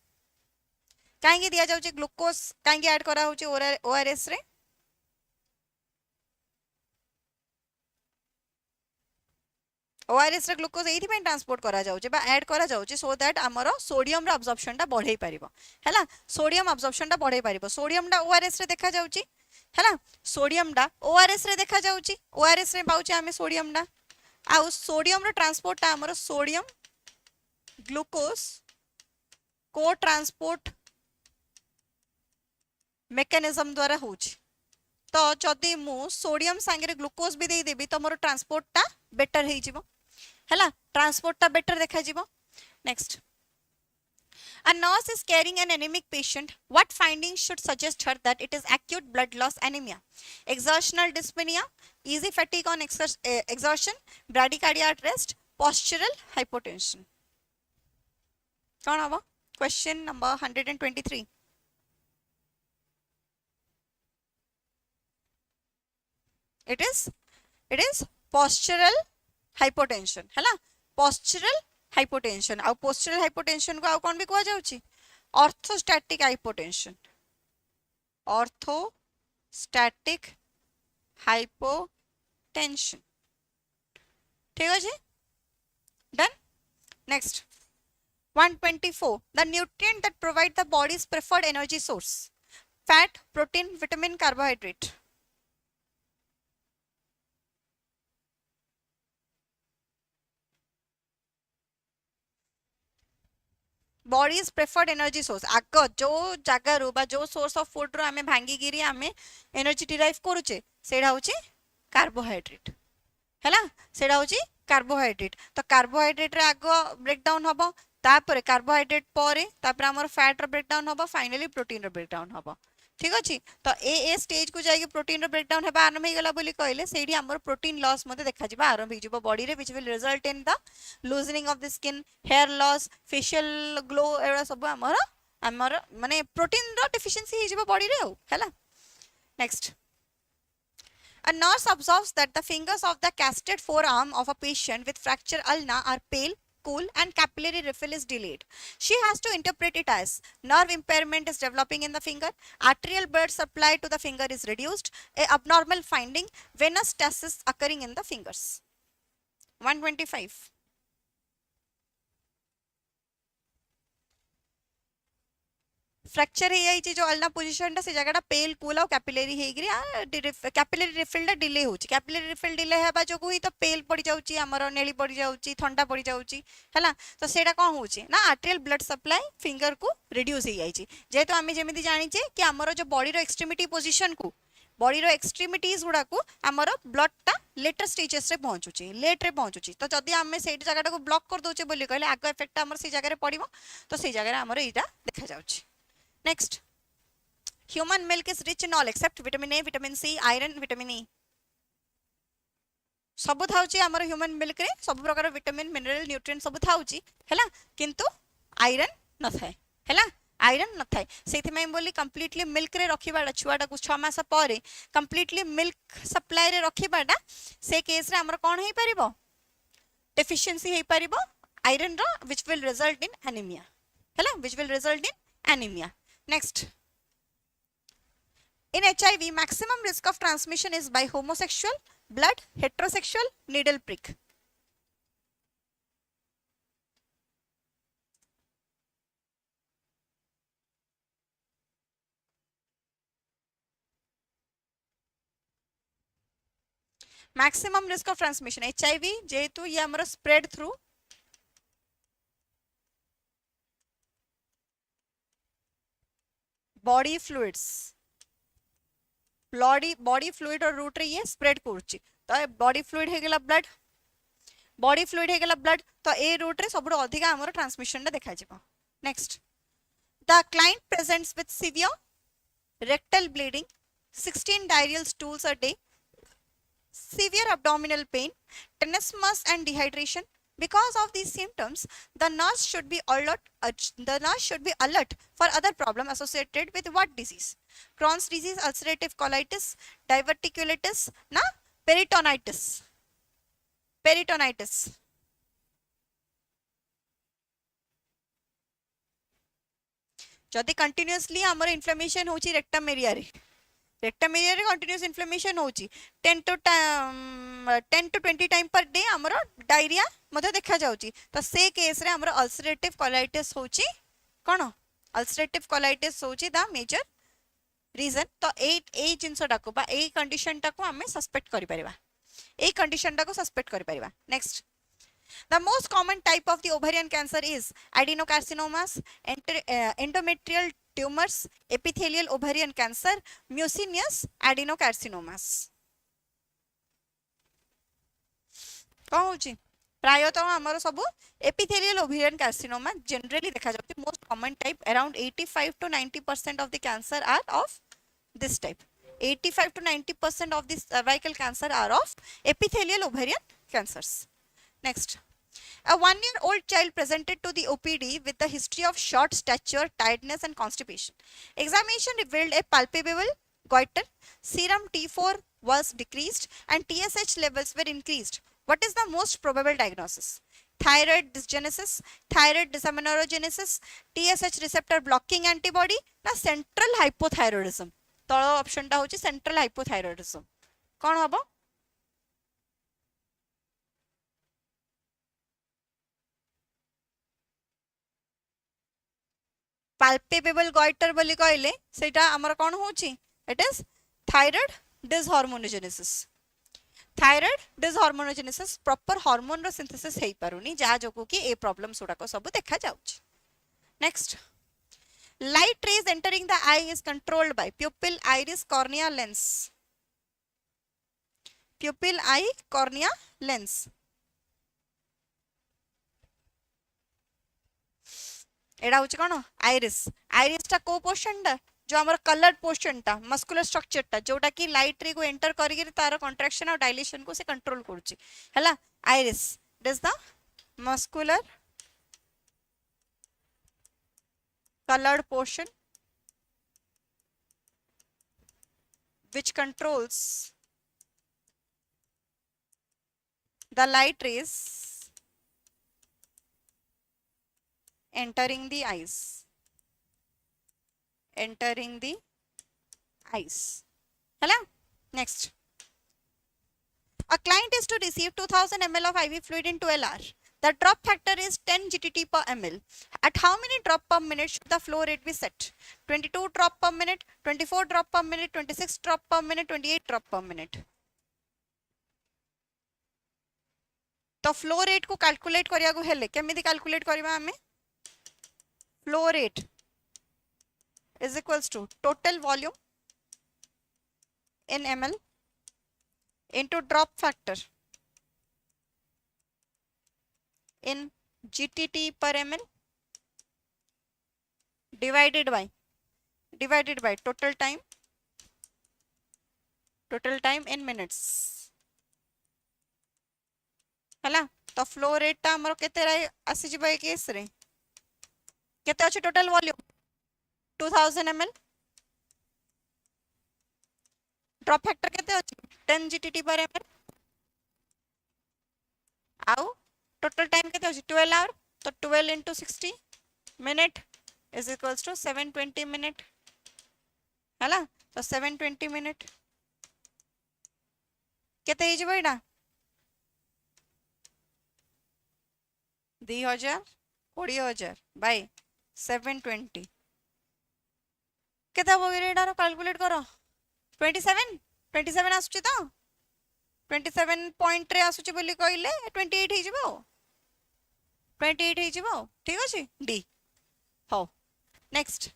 काहेकि दिया जाउचे ग्लूकोज काहेकि ऐड करा होचे ORS रे ORS रे ग्लूकोज एथि पे ट्रांसपोर्ट करा जाउचे बा ऐड करा जाउचे सो दैट हमरो सोडियम रो अब्जॉर्प्शन टा बढ़ाई परिबो हैला सोडियम अब्जॉर्प्शन टा बढ़ाई परिबो सोडियम टा ORS रे देखा जाउची हैला सोडियम डा ORS रे देखा जाउची ORS रे पाउची हमें सोडियम डा आ सोडियम रो ट्रांसपोर्ट ता हमरो सोडियम ग्लूकोज को ट्रांसपोर्ट मेकानिज्म द्वारा होची तो जदी मु सोडियम संगे ग्लूकोज भी दे देबी तो मोर ट्रांसपोर्ट ता बेटर हे जिवो हैला ट्रांसपोर्ट ता बेटर देखा जिवो next A nurse is carrying an anemic patient. What findings should suggest her that it is acute blood loss anemia? Exertional dyspnea, easy fatigue on exertion, bradycardia at rest, postural hypotension. कौन हवा? Question number 123. It is postural hypotension. है ना? Postural hypotension आ postural hypotension को आ कोन भी कहवा जाउची orthostatic hypotension orthostatic hypotension ठीक अछि done next 124 the nutrient that provide the bodies preferred energy source fat protein vitamin carbohydrate bodies preferred energy source आग जो जगार बा जो सोर्स ऑफ फूड रो आमे भांगी गिरी आमे एनर्जी डिराइव करूचे सेडा होची कार्बोहाइड्रेट हैला सेडा होची कार्बोहाइड्रेट तो कार्बोहाइड्रेट रे आग ब्रेकडाउन हबो तापरे कार्बोहाइड्रेट परे तापरे हमर फैट रो ब्रेकडाउन हबो फाइनली प्रोटीन रो ब्रेकडाउन हबो ठीक अछि तो ए स्टेज को जाई प्रोटीन रो ब्रेकडाउन हेबा आरंभ हे गेला बोली कहले सेठी हमर प्रोटीन लॉस मते देखा जिबा आरंभ हे जिवो बॉडी रे which will result in the loosening of the skin hair loss facial glow एवरा सब हमर माने प्रोटीन रो डेफिशिएंसी हे जिवो बॉडी रे हैला next A nurse observes that the fingers of the casted forearm of a patient with fracture ulna are pale, cool, and capillary refill is delayed. She has to interpret it as nerve impairment is developing in the finger, arterial blood supply to the finger is reduced, a abnormal finding, venous stasis occurring in the fingers. 125. Fracture हे जो ulna position टा से जगह पेल cool और capillary हे गिरी capillary refill टा delay होची capillary refill delay हेबा जोगु ही तो पेल पड़ी जाउची हमर नेली पड़ी जाउची ठंडा पड़ी जाउची हैला तो सेटा कोन होची ना आर्टेरियल ब्लड सप्लाई फिंगर को रिड्यूस हे जाईची जेतो आमे जेमिति जानि छे कि हमर जो बॉडी रो एक्सट्रीमिटी पोजीशन को बॉडी रो एक्सट्रीमिटीज गुडा को हमर ब्लड टा लेटर स्टेजेस रे पहुंचुची लेट रे पहुंचुची तो जदी हमें सेट जगह को ब्लॉक कर दोचे बोली कहले आगो इफेक्ट हमर से जगह रे पड़िबो तो से जगह रे हमर एटा देखा जाउची Next, human milk is rich in all except vitamin A, vitamin C, iron, vitamin E. सब थाउची हमर ह्यूमन मिल्क रे सब प्रकार विटामिन मिनरल न्यूट्रिएंट सब थाउची हैला किंतु आयरन न थाए हैला आयरन न थाए सेथि में बोली कंप्लीटली मिल्क रे रखिबाडा छुआडा को 6 मास परे कंप्लीटली मिल्क सप्लाई रे रखिबाडा से केस रे हमर कोन हेई परिबो डेफिशिएंसी हेई परिबो आयरन रो which will result in anaemia हैला which will result in anaemia next in HIV maximum risk of transmission is by homosexual blood heterosexual needle prick maximum risk of transmission HIV जेहेतु ये हमर spread through body fluids body fluid और root रे ये spread करछि तो body fluid हे गेला blood तो ए रूट रे सबुठ अधिक हमर ट्रांसमिशन रे देखा जिवो next the client presents with severe rectal bleeding 16 diarrheal stools a day severe abdominal pain tenesmus and dehydration because of these symptoms the nurse should be alert for other problem associated with what disease Crohn's disease ulcerative colitis diverticulitis na peritonitis जदि continuously हमर inflammation होची rectum area रे continuous inflammation होची 10 to 20 time per day हमर diarrhoea मते देखा जाउची तो से केस रे हमर अल्सरेटिव कोलाइटिस होची कोन अल्सरेटिव कोलाइटिस होची द मेजर रीजन तो ए जिंस टाको बा ए कंडीशन टाको हमें सस्पेक्ट करि परिबा ए कंडीशन टाको सस्पेक्ट करि परिबा next The most common type of the ovarian cancer is adenocarcinomas, endometrial tumors, epithelial ovarian cancer, mucinous adenocarcinomas. कहूची प्रायतः हमर सब epithelial ovarian carcinoma generally देखा जाउती most common type around 85 to 90% of the cancer are of this type 85 to 90% of the cervical cancer are of epithelial ovarian cancers next a 1-year-old child presented to the OPD with the history of short stature tiredness and constipation examination revealed a palpable goiter serum T4 was decreased and TSH levels were increased what is the most probable diagnosis thyroid dysgenesis thyroid dysamenorrhogenesis TSH receptor blocking antibody na central hypothyroidism तळ option टा होची central hypothyroidism कोन हबो palpable goiter बोली कहले सेटा हमर कोन होची it is thyroid dyshormonogenesis proper hormone रो सिंथेसिस हेई पारुनी जा जोकु कि ए प्रॉब्लम सोडा को सब देखा जाउची next light rays entering the eye is controlled by pupil iris cornea lens एडा होची कोन आइरिस टा को पोर्शन टा जो हमर कलर पोर्शन टा मस्कुलर स्ट्रक्चर टा जोटा कि लाइट रे को एंटर करी तार कंट्रैक्शन और डायलेशन को से कंट्रोल करची हला iris it is the muscular colored portion which controls the light rays entering the eyes hello next a client is to receive 2000 ml of IV fluid in 12 hours the drop factor is 10 GTT per ml. At how many drop per minute should the flow rate be set? 22 drop per minute, 24 drop per minute, 26 drop per minute, 28 drop per minute. तो flow rate को calculate करिया को हेले केमिति calculate करबा हमें flow rate is equals to total volume in ml into drop factor in GTT per ml divided by total time in minutes हला तो फ्लो रेट टा हमर केते आसी जिबो ए केस रे केते अछि total volume 2000 ml drop factor केते अछि 10 gtt पर ml आउ टोटल टाइम केते अछि 12 आवर तो 12 into 60 minute is equals to 720 minute हला तो 720 मिनट केते हे जिवो एटा 2000 20000 बाय 720 केते हो गेरे एटारो कैलकुलेट करो 27 27 आसुची तो 27 पॉइंट रे आसुची बोली कहले 28 हे जिवो 28 हे जिवो ठीक अछि डी हो नेक्स्ट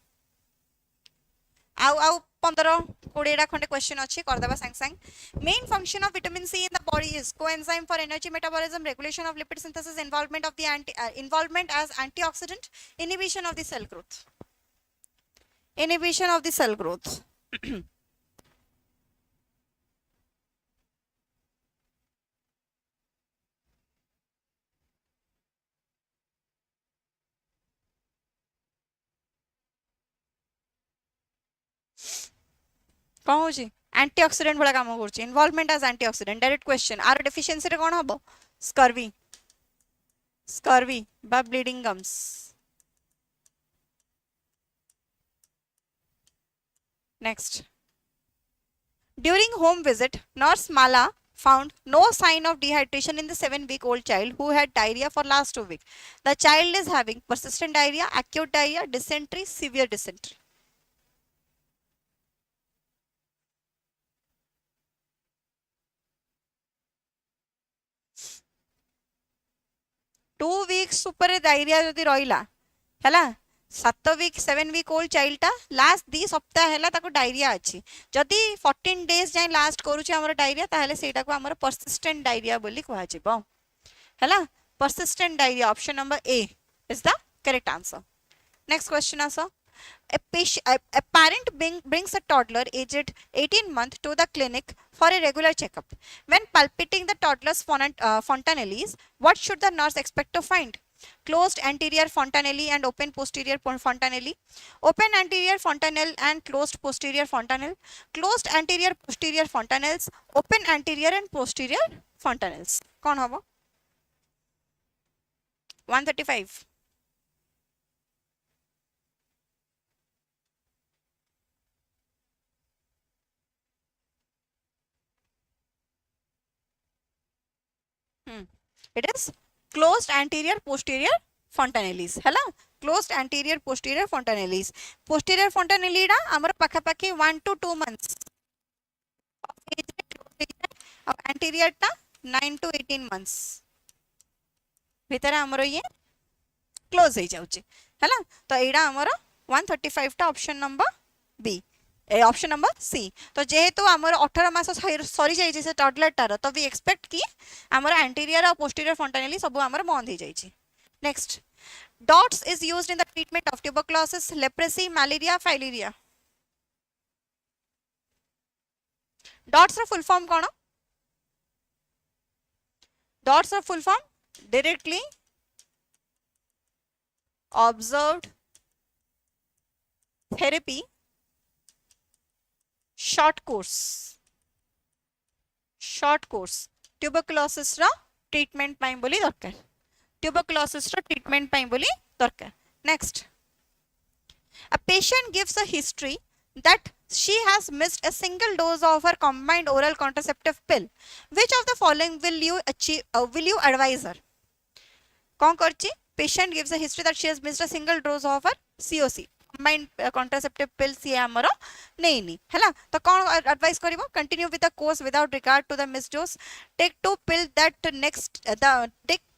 आउ 15 20 टा खंडे क्वेश्चन अछि कर देबा संग संग main function of vitamin C in the body is coenzyme for energy metabolism regulation of lipid synthesis involvement of the involvement as antioxidant inhibition of the cell growth inhibition of the cell growth कौन होची antioxidant भला काम करची involvement as antioxidant direct question आर deficiency रे कोन हबो scurvy बा bleeding gums next during home visit nurse Mala found no sign of dehydration in the 7-week-old child who had diarrhea for last 2 weeks. The child is having persistent diarrhea, acute diarrhea, dysentery, severe dysentery. Two weeks ऊपर diarrhoea जदि रहिला हैला 7 week 7 week old child टा last 2 सप्ताह हैला ताको diarrhoea अछि जदि 14 डेज जाय लास्ट करूची हमर डायरिया ताहले सेटा को हमर परसिस्टेंट डायरिया बोली कहै छिबो हैला persistent diarrhea option number A is the correct answer. Next question also. A parent brings a toddler aged 18 months to the clinic for a regular checkup. When palpating the toddler's fontanelles, what should the nurse expect to find? Closed anterior fontanelle and open posterior fontanelle, open anterior fontanelle and closed posterior fontanelle, closed anterior posterior fontanelles, open anterior and posterior fontanelles. कौन होगा? 135. It is closed anterior posterior fontanelles हैला closed anterior posterior fontanelles posterior fontanelle डा हमर पाखा पाखी 1 to 2 months अब anterior टा 9 to 18 months भीतर हमर ये क्लोज हो जाउची हैला तो एडा हमर 135 टा option number B option number C तो जेहेतु आमर 18 मास सरी जाई से टॉडलर टार तो वी एक्सपेक्ट कि आमर एंटीरियर और पोस्टीरियर fontanelle सब आमर बंद हो जाई छी next dots is used in the treatment of tuberculosis leprosy malaria filaria dots रा फुल फॉर्म कोन डॉट्स रा full form directly observed therapy short course tuberculosis रा ट्रीटमेंट पाई बोली दरकार tuberculosis रा ट्रीटमेंट पाई बोली दरकार next a patient gives a history that she has missed a single dose of her combined oral contraceptive pill which of the following will you advise her कौन करची patient gives a history that she has missed a single dose of her COC combined contraceptive pill सी हमरो नहीं हैला तो कौन advice करिवो continue with the course without regard to the miss dose take to pill that next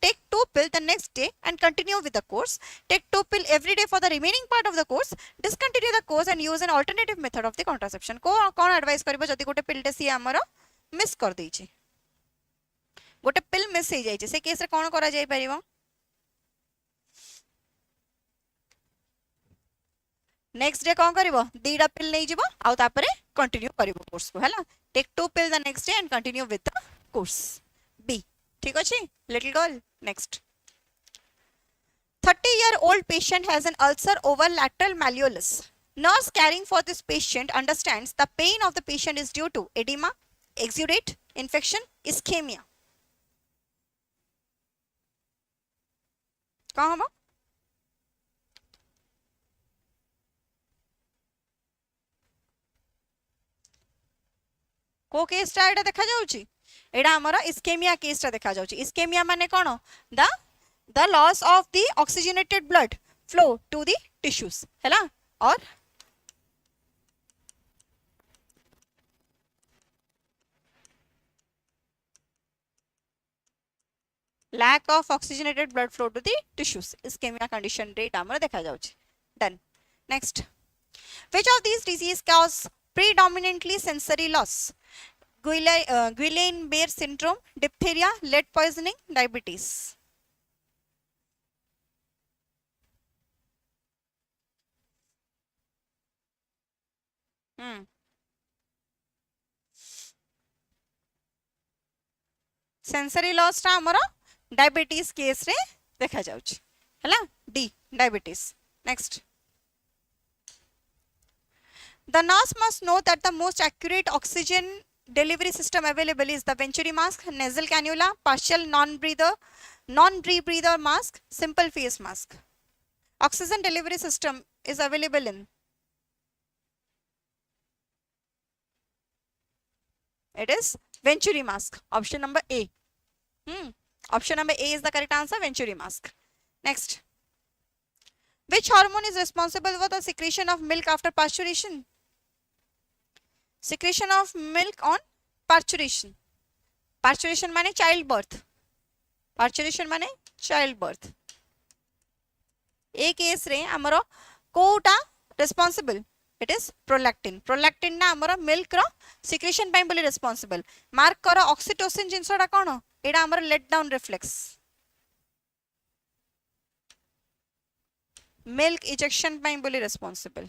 take two pill the next day and continue with the course take two pill every day for the remaining part of the course discontinue the course and use an alternative method of the contraception को कौन advice करिवो जदी गोटे पिल टे सी हमरो miss कर दै छी गोटे पिल मिस हो जाई छी से केस रे कौन करा जाई परिवो नेक्स्ट डे कौन करिवो दीडा पिल नहीं जीवो आउ तापरे कंटिन्यू करिवो कोर्स को हैला take to pill the next day and continue with the course B ठीक अच्छे little girl next 30-year-old patient has an ulcer over lateral malleolus. Nurse caring for this patient understands the pain of the patient is due to edema, exudate, infection, ischemia. कौन हम को केसटा एटा देखा जाउची एटा हमर ischaemia केसटा देखा जाउची इस्केमिया माने कोन the loss of the oxygenated blood flow to the tissues है ना और lack of oxygenated blood flow to the tissues ischemia condition rate हमर देखा जाउची done next which of these disease cause predominantly sensory loss Guillain-Barré syndrome diphtheria lead poisoning diabetes sensory loss टा हमर diabetes case रे देखा जाउची हला D diabetes next the nurse must know that the most accurate oxygen delivery system available is the Venturi mask, nasal cannula, partial non-rebreather mask, simple face mask. Oxygen delivery system is available in it is Venturi mask. Option number A. Option number A is the correct answer. Venturi mask. Next. Which hormone is responsible for the secretion of milk after parturition? Secretion of milk on parturition. Parturition माने childbirth. Parturition माने childbirth. ए case रे हमरो Kota responsible. It is prolactin. Prolactin ना हमरो milk रो secretion ପାଇଁ बोली responsible. Mark करो oxytocin जिनसोडा कोन? एडा हमरो let down reflex. Milk ejection ପାଇଁ बोली responsible.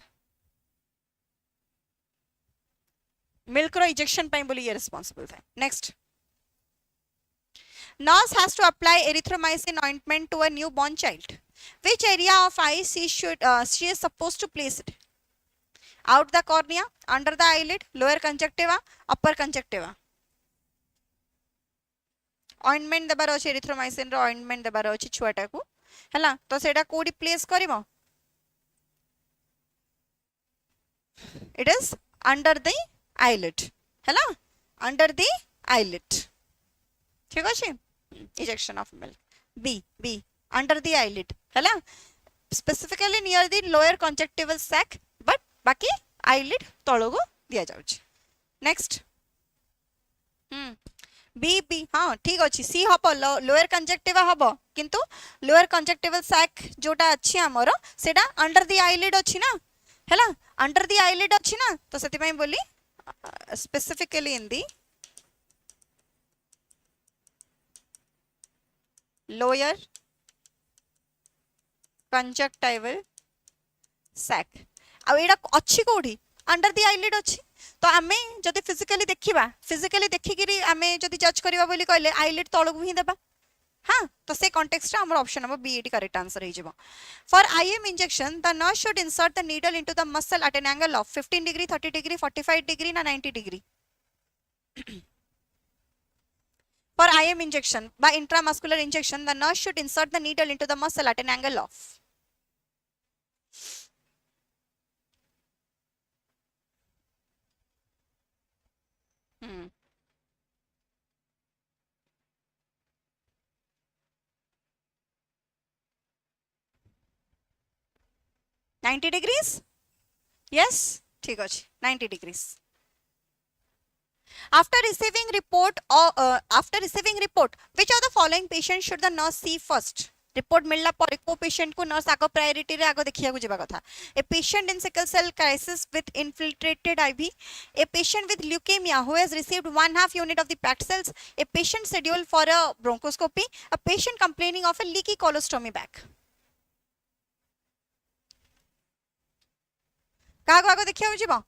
Milk रो ejection ପାଇଁ बोली ये responsible था. Next. Nurse has to apply erythromycin ointment to a newborn child. Which area of eye she is supposed to place it? Out the cornea, under the eyelid, lower conjunctiva, upper conjunctiva. Ointment देबार अछि erythromycin रो ointment देबार अछि छुआटा को हला तो सेटा कोडी place करिवो it is under the eyelid हला under the eyelid ठीक अछि ejection of milk b under the eyelid हला specifically near the lower conjunctival sac but बाकी eyelid तळगो दिया जाउछि next बी हाँ ठीक अच्छी सी हम लोअर कंजक्टिवा हम किंतु लोअर कंजक्टिवल सैक जोटा अच्छी आमर सेटा अंडर दी आईलिड अच्छी ना हैला अंडर दी आईलिड अच्छी ना तो सेति पई बोली specifically in the lower conjunctival sac आ एडा अच्छी कोठी अंडर दी आईलिड अच्छी तो आमे जदि फिजिकली देखिकी आमे जदि जज करबा बोली कहले आईलिड तळगु ही देबा हाँ तो से कॉन्टेक्स्ट हमर ऑप्शन नंबर बी एटी करेक्ट आंसर हो जिवो for IM injection the nurse should insert the needle into the muscle at an angle of 15 degree 30 degree 45 degree ना 90 degree for IM injection by intramuscular injection the nurse should insert the needle into the muscle at an angle of 90 degrees yes ठीक अछि 90 degrees after receiving report which of the following patient should the nurse see first report मिलला पर को patient को nurse आगो priority रे आगो देखिया को जेबा कथा a patient in sickle cell crisis with infiltrated IV a patient with leukaemia who has received 1/2 unit of the packed cells a patient schedule for a bronchoscopy a patient complaining of a leaky colostomy bag कागो आगो देखिया हो जेबा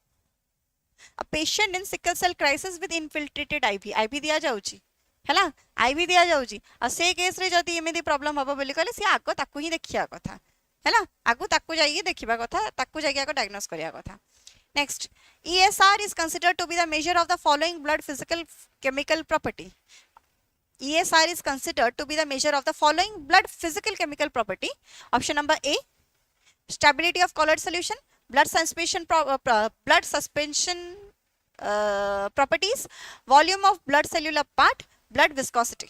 a patient in sickle cell crisis with infiltrated IV दिया जाउची हैला ivy दिया जाउची आ से केस रे जदी एमिदी प्रॉब्लम हबो बोली कहले से आगो ताकू ही देखिया कथा हैला आगो ताकू जाई देखिबा कथा ताकू जाई आगो डायग्नोस करिया कथा next ESR is considered to be the measure of the following blood physical chemical property. ESR is considered to be the measure of the following blood physical chemical property. Option number A, stability of colored solution, blood suspension properties, volume of blood cellular part, blood viscosity.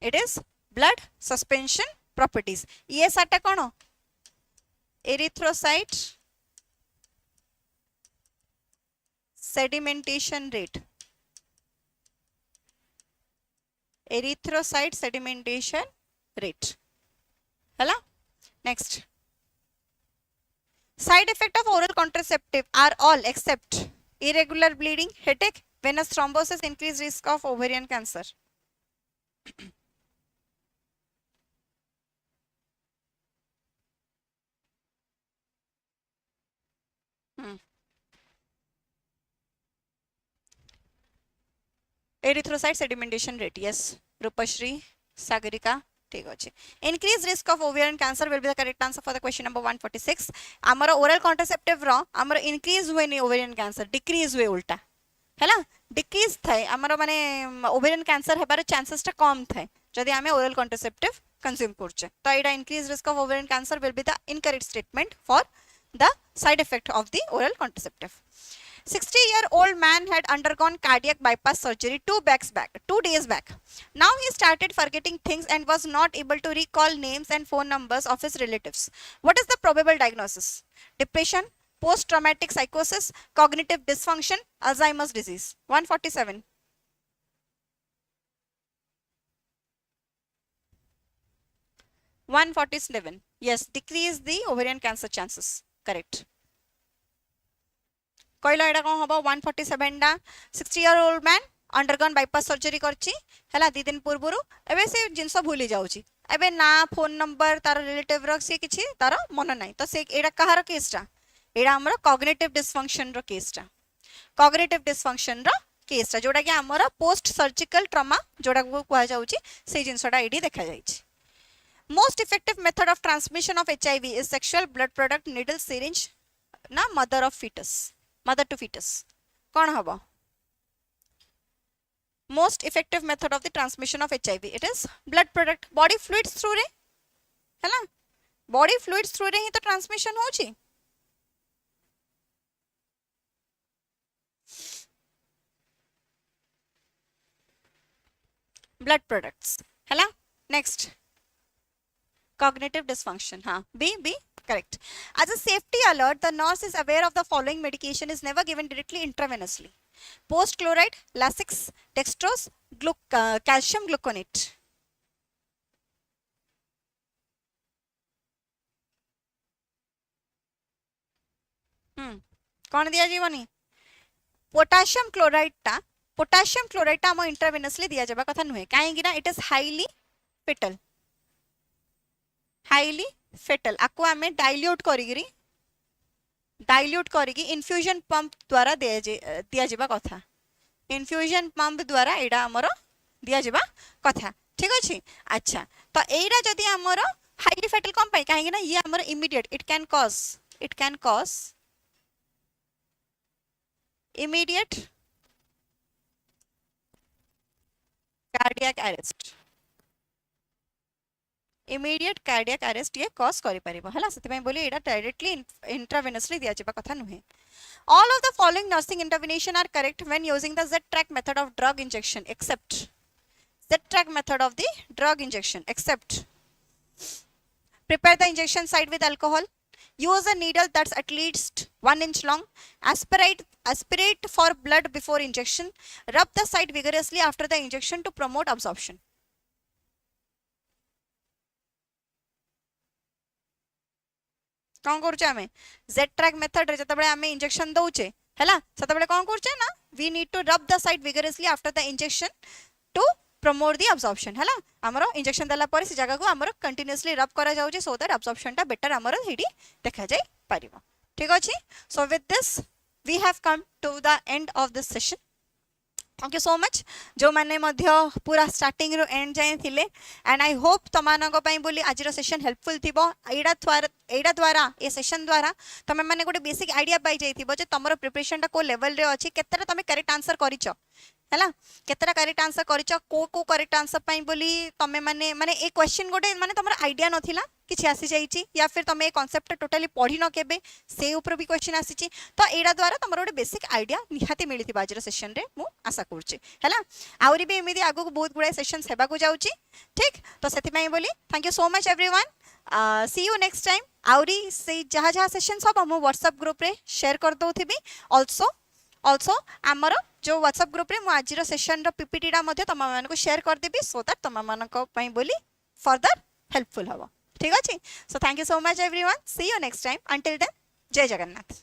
It is blood suspension properties. ESR टा कौन erythrocyte sedimentation rate. Erythrocyte sedimentation rate. Hala? Next. Side effect of oral contraceptive are all except irregular bleeding, headache, venous thrombosis, increased risk of ovarian cancer. Erythrocyte sedimentation rate. Yes. Rupashri, Sagarika. ठीक अच्छे increased risk of ovarian cancer will be the correct answer for the question number 146. आमर oral contraceptive रो आमर increase हुए नहीं ovarian cancer decrease हुए उल्टा है ना decrease थाए आमर माने ovarian cancer है बारे chances टा कम थाए जदि आमे oral contraceptive consume करचे तो Ida increased risk of ovarian cancer will be the incorrect statement for the side effect of the oral contraceptive. 60-year-old man had undergone cardiac bypass surgery 2 days back. Now he started forgetting things and was not able to recall names and phone numbers of his relatives. What is the probable diagnosis? Depression, post-traumatic psychosis, cognitive dysfunction, Alzheimer's disease. 147. Yes, decrease the ovarian cancer chances. Correct. कहला एडा कोन हबो 147 डा 60-year-old man undergone bypass surgery करछि हला 2 दिन पूर्वरु एबे से जिंस भूली जाउछि एबे ना फोन नंबर तार रिलेटिव रो से किछि तार मन नाही तो से एडा कहार केसटा एडा हमर कॉग्निटिव डिसफंक्शन रो केसटा कॉग्निटिव डिसफंक्शन रो केसटा जोडा कि हमर पोस्ट सर्जिकल ट्रॉमा जोडा को कहआ जाउछि से जिंसटा एडी देखा जाइछि. Most effective method of transmission of HIV is sexual blood product needle syringe ना mother to fetus कौन हबो most effective method of the transmission of HIV it is blood product body fluids through रे है ना body fluids through रे ही तो transmission होची blood products है ना next cognitive dysfunction हाँ B correct. As a safety alert, the nurse is aware of the following medication is never given directly intravenously. Post chloride, Lasix, dextrose, calcium gluconate. कौन दिया जीवनी potassium chloride टा हम intravenously दिया जाबा कथा नुहे काहेकि ना इट इज हाईली फेटल आको आमे डाइल्यूट करिगी इन्फ्यूजन पंप द्वारा दिया जिबा कथा इन्फ्यूजन पंप द्वारा एडा हमर दिया जिबा कथा ठीक अछि. अच्छा तो एडा जदी हमर हाईली फेटल कम पाई काहे ना ये हमर immediate it can cause immediate cardiac arrest ये कॉज करि परिबो हला सति में बोली एडा डायरेक्टली इंट्रावेनसली दिया जेबा कथा नुहे. All of the following nursing intervention are correct when using the Z-track method of drug injection except prepare the injection site with alcohol, use a needle that's at least 1 inch long, aspirate for blood before injection, rub the site vigorously after the injection to promote absorption. कौन करछे हमें Z-track method रे जतबे हमें injection दउचे हैला सतबे कौन करछे ना we need to rub the site vigorously after the injection to promote the absorption है आमर इंजेक्शन देला पर से जगह को आमर कंटिन्यूअसली रब करा जाउची सो दैट अब्जॉर्प्शन टा बेटर आमर हेडी देखा जाय परिबो ठीक अछि so with this we have come to the end of this session thank you so much जो मैंने पूरा स्टार्टिंग रो एंड जाए थिले एंड आई होप तमानक पई बोली आज सेशन हेल्पफुल थिबो एडा द्वारा ये सेशन द्वारा तमे माने गोटे बेसिक आइडिया पाई जाइथिबो जे तमरो प्रिपरेशन टा को लेवल रे अछि केतरा तमे करेक्ट आंसर करिचो हैला केतरा करेक्ट आंसर करिचो को करेक्ट आंसर पई बोली तमे माने माने ए क्वेश्चन गोटे माने तमरो आइडिया नथिला किछि आसी जाइछि या फिर तमे ए कांसेप्ट टोटली पढी न केबे से ऊपर भी क्वेश्चन आसीछि तो एडा द्वारा तमरो गोटे बेसिक आइडिया निहाती मिलिथि बाजर सेशन रे मु आशा करछि हैला आउरी भी एमिदी आगु बहुत गुडा सेशंस हेबा को जाउछि ठीक तो सेति पई बोली thank you so much everyone see you next time आउरी से जहा जहा सेशंस सब हम व्हाट्सएप ग्रुप रे शेयर कर दोथिबी ऑल्सो आमर जो व्हाट्सएप ग्रुप रे मु आजिरो सेशन रो पीपीटी डा मध्ये तमा मान को शेयर कर देबी सो दैट तमा मान को पई बोली फर्दर हेल्पफुल हबो ठीक अछि so thank you so much everyone see you next time until then जय जगन्नाथ।